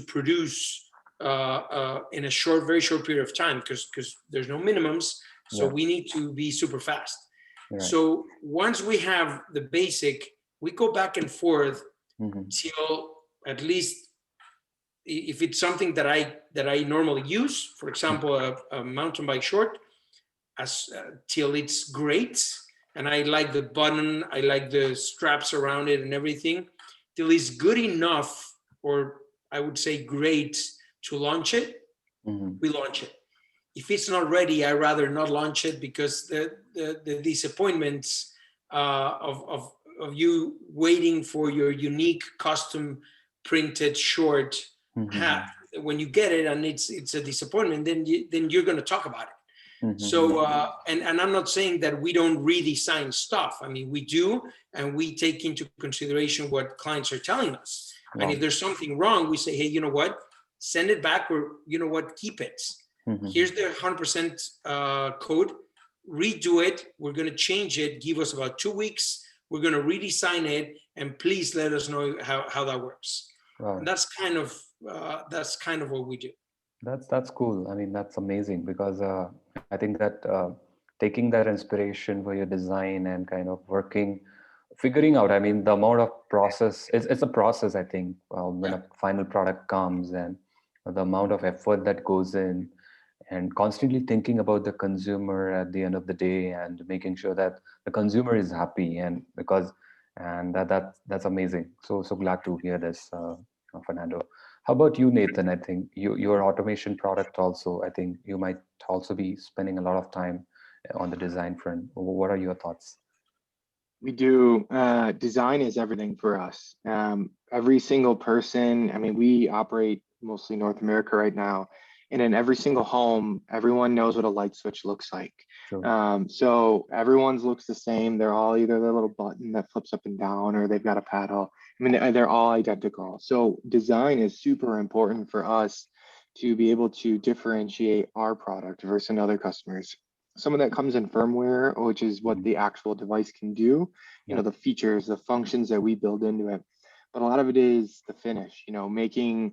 produce in a very short period of time, because there's no minimums. So we need to be super fast. Right. So once we have the basic, we go back and forth till at least, if it's something that I normally use, for example, a mountain bike short, till it's great, and I like the button, I like the straps around it and everything, till it's good enough, or I would say great, to launch it, we launch it. If it's not ready, I'd rather not launch it, because the disappointments of you waiting for your unique custom printed short hat, when you get it and it's a disappointment, then you're going to talk about it. So and I'm not saying that we don't redesign stuff. I mean, we do, and we take into consideration what clients are telling us. And if there's something wrong, we say, hey, you know what, send it back, or you know what, keep it. Here's the 100% code, redo it. We're going to change it. Give us about 2 weeks. We're going to redesign it, and please let us know how that works. Wow. And that's kind of what we do. That's cool. I mean, that's amazing, because I think that taking that inspiration for your design and kind of figuring out, I mean, the amount of process, it's a process, I think, when a final product comes, and the amount of effort that goes in, and constantly thinking about the consumer at the end of the day, and making sure that the consumer is happy, and that's amazing. So glad to hear this, Fernando. How about you, Nathan? I think your automation product also, I think you might also be spending a lot of time on the design front. What are your thoughts? We do. Design is everything for us. Every single person, I mean, we operate mostly North America right now. And in every single home, everyone knows what a light switch looks like. Sure. So everyone's looks the same. They're all either the little button that flips up and down, or they've got a paddle. I mean, they're all identical. So design is super important for us to be able to differentiate our product versus another customers. Some of that comes in firmware, which is what the actual device can do, you know, the features, the functions that we build into it. But a lot of it is the finish, making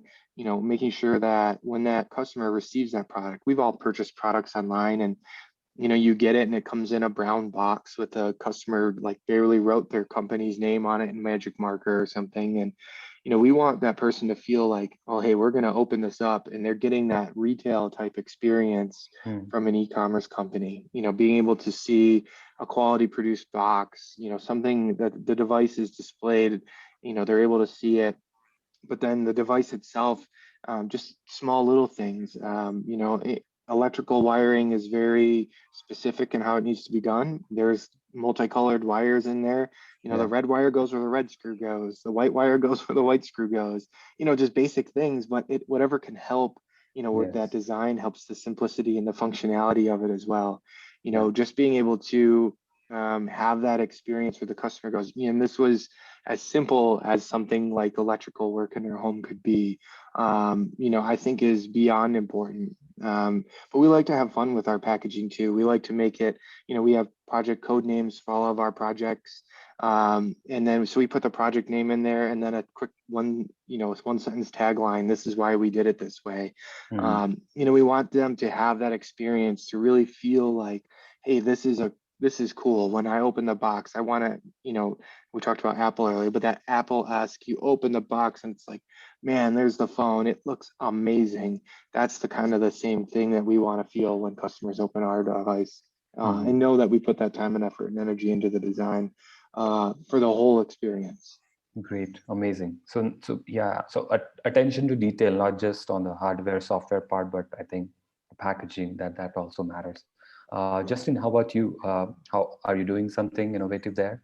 sure that when that customer receives that product, we've all purchased products online, and, you get it and it comes in a brown box with a customer like barely wrote their company's name on it in magic marker or something. And, we want that person to feel like, oh, hey, we're going to open this up, and they're getting that retail type experience from an e-commerce company, being able to see a quality produced box, something that the device is displayed, they're able to see it, but then the device itself, just small little things, electrical wiring is very specific in how it needs to be done. There's multicolored wires in there. The red wire goes where the red screw goes. The white wire goes where the white screw goes. Just basic things, but whatever can help, with that design helps the simplicity and the functionality of it as well. Just being able to have that experience where the customer goes, and this was as simple as something like electrical work in their home could be, I think is beyond important. But we like to have fun with our packaging too. We like to make it, we have project code names for all of our projects. And then, so we put the project name in there, and then a quick one sentence tagline. This is why we did it this way. We want them to have that experience to really feel like, hey, this is cool. When I open the box, I want to, we talked about Apple earlier, but that Apple-esque, you open the box and it's like, man, there's the phone. It looks amazing. That's the kind of the same thing that we want to feel when customers open our device, and know that we put that time and effort and energy into the design for the whole experience. Great, amazing. So attention to detail, not just on the hardware, software part, but I think the packaging that also matters. Justin, how about you? How are you doing something innovative there?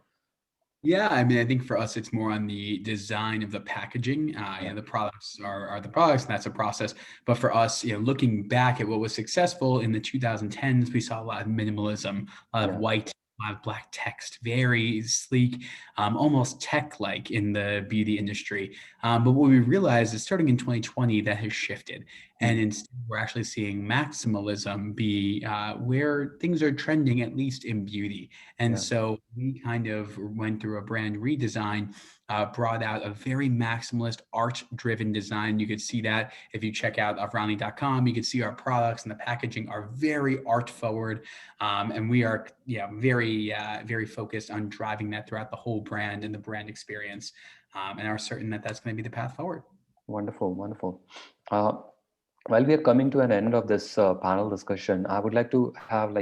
Yeah, I mean, I think for us, it's more on the design of the packaging. The products are the products, and that's a process. But for us, looking back at what was successful in the 2010s, we saw a lot of minimalism, a lot of white, a lot of black text, very sleek, almost tech-like in the beauty industry. But what we realized is starting in 2020, that has shifted. And instead, we're actually seeing maximalism be where things are trending, at least in beauty. And so we kind of went through a brand redesign, brought out a very maximalist, art-driven design. You could see that if you check out AAVRANI.com. You can see our products and the packaging are very art-forward, and we are very focused on driving that throughout the whole brand and the brand experience, and are certain that that's going to be the path forward. Wonderful, wonderful. While we are coming to an end of this panel discussion, I would like to have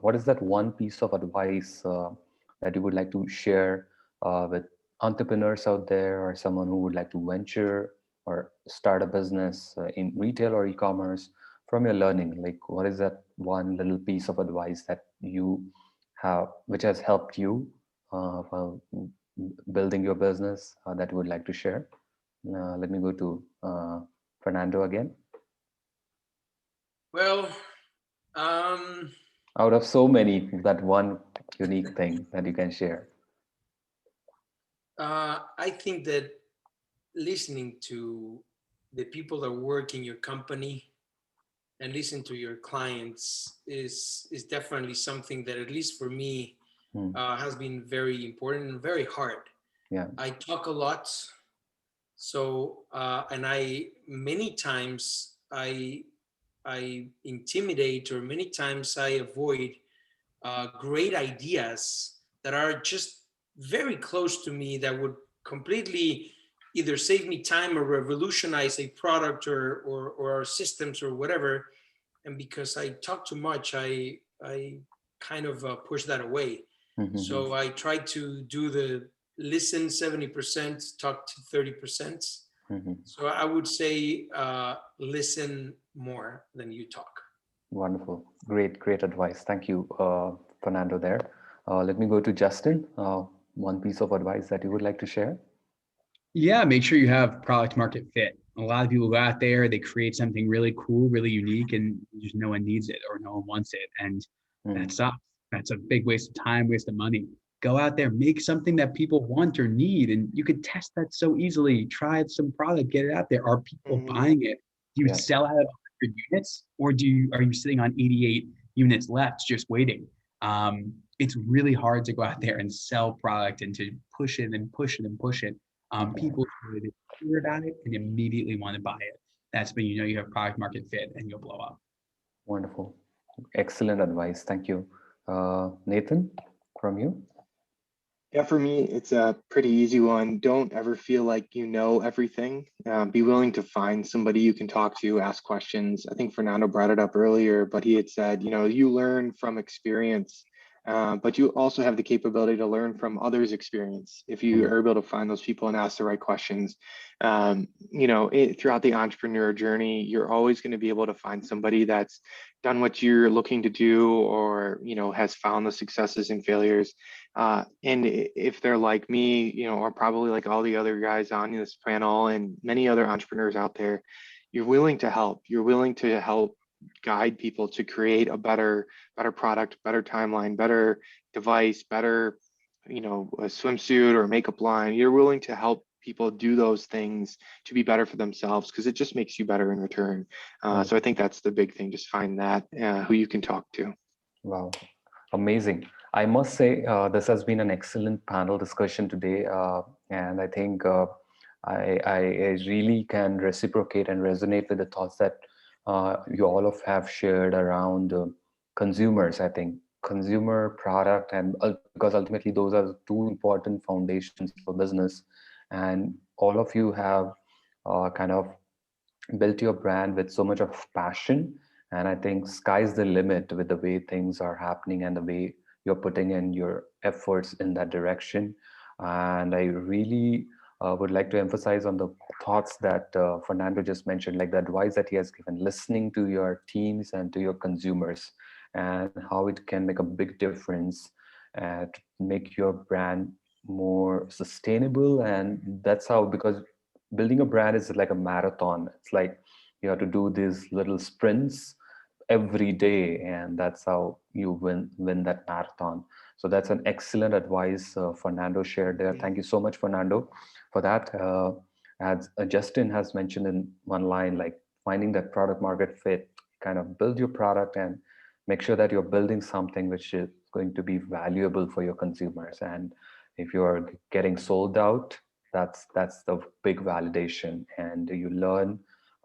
what is that one piece of advice that you would like to share with entrepreneurs out there, or someone who would like to venture or start a business in retail or e-commerce from your learning? Like, what is that one little piece of advice that you have, which has helped you while building your business that you would like to share? Let me go to Fernando again. Well, out of so many, that one unique thing that you can share. I think that listening to the people that work in your company and listen to your clients is definitely something that, at least for me, has been very important and very hard. Yeah, I talk a lot, so and many times I intimidate, or many times I avoid great ideas that are just very close to me, that would completely either save me time or revolutionize a product or systems or whatever. And because I talk too much, I kind of push that away. So I try to do the listen 70%, talk to 30%. So I would say listen more than you talk. Wonderful. Great advice. Thank you, Fernando there. Let me go to Justin. One piece of advice that you would like to share? Yeah, make sure you have product market fit. A lot of people go out there, they create something really cool, really unique, and just no one needs it or no one wants it. And that sucks. That's a big waste of time, waste of money. Go out there, make something that people want or need, and you can test that so easily. Try some product, get it out there. Are people buying it? Do you sell out of 100 units, or are you sitting on 88 units left just waiting? It's really hard to go out there and sell product and to push it and push it and push it. People hear about it and immediately want to buy it. That's when you have product market fit and you'll blow up. Wonderful. Excellent advice. Thank you. Nathan, from you? Yeah, for me, it's a pretty easy one. Don't ever feel like you know everything. Be willing to find somebody you can talk to, ask questions. I think Fernando brought it up earlier, but he had said, you learn from experience, but you also have the capability to learn from others' experience if you are able to find those people and ask the right questions. Throughout the entrepreneur journey, you're always going to be able to find somebody that's done what you're looking to do, or has found the successes and failures. And if they're like me, or probably like all the other guys on this panel and many other entrepreneurs out there, you're willing to help. You're willing to help guide people to create a better product, better timeline, better device, better, a swimsuit or makeup line. You're willing to help people do those things to be better for themselves, because it just makes you better in return. So I think that's the big thing. Just find that who you can talk to. Wow, amazing. I must say this has been an excellent panel discussion today, and I think I really can reciprocate and resonate with the thoughts that you all have shared around consumers. I think consumer, product, and because ultimately those are the two important foundations for business, and all of you have kind of built your brand with so much of passion. And I think sky's the limit with the way things are happening and the way you're putting in your efforts in that direction. And I really would like to emphasize on the thoughts that Fernando just mentioned, like the advice that he has given, listening to your teams and to your consumers, and how it can make a big difference to make your brand more sustainable. And that's how, because building a brand is like a marathon. It's like you have to do these little sprints every day, and that's how you win that marathon. So that's an excellent advice Fernando shared there. Thank you so much, Fernando, for that. As Justin has mentioned in one line, like finding that product market fit, kind of build your product and make sure that you're building something which is going to be valuable for your consumers. And if you're getting sold out, that's the big validation. And you learn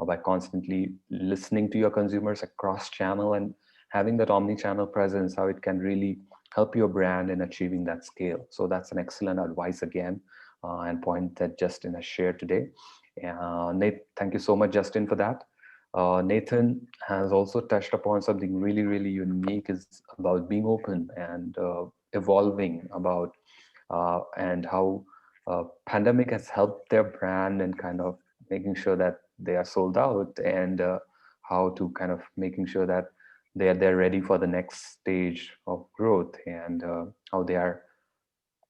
by constantly listening to your consumers across channel and having that omni-channel presence, how it can really help your brand in achieving that scale. So that's an excellent advice again, and point that Justin has shared today. Nate, thank you so much, Justin, for that. Nathan has also touched upon something really, really unique, is about being open and evolving about and how pandemic has helped their brand and kind of making sure that they are sold out, and how to kind of making sure that they're ready for the next stage of growth, and how they are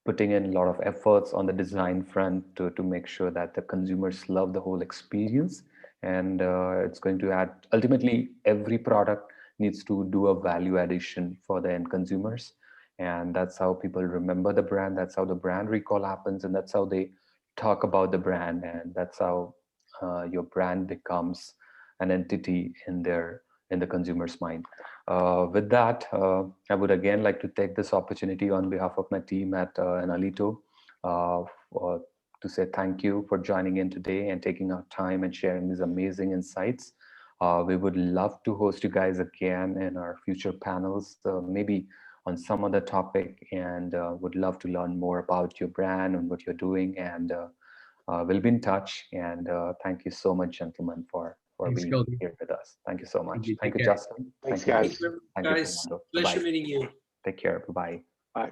putting in a lot of efforts on the design front to make sure that the consumers love the whole experience. And it's going to add, ultimately every product needs to do a value addition for the end consumers, and that's how people remember the brand, that's how the brand recall happens, and that's how they talk about the brand, and that's how your brand becomes an entity in the consumer's mind. With that, I would again like to take this opportunity on behalf of my team at Enalito to say thank you for joining in today and taking our time and sharing these amazing insights. We would love to host you guys again in our future panels, maybe on some other topic, and would love to learn more about your brand and what you're doing. And we'll be in touch. And thank you so much, gentlemen, for Thanks, being Goldie. here with us. Thank you so much. Take Thank you, care. Justin. Thanks, Thank you, guys. Nate. Thank you, Thank you, guys. Fernando. Pleasure Bye. meeting you. Take care. Bye. Bye.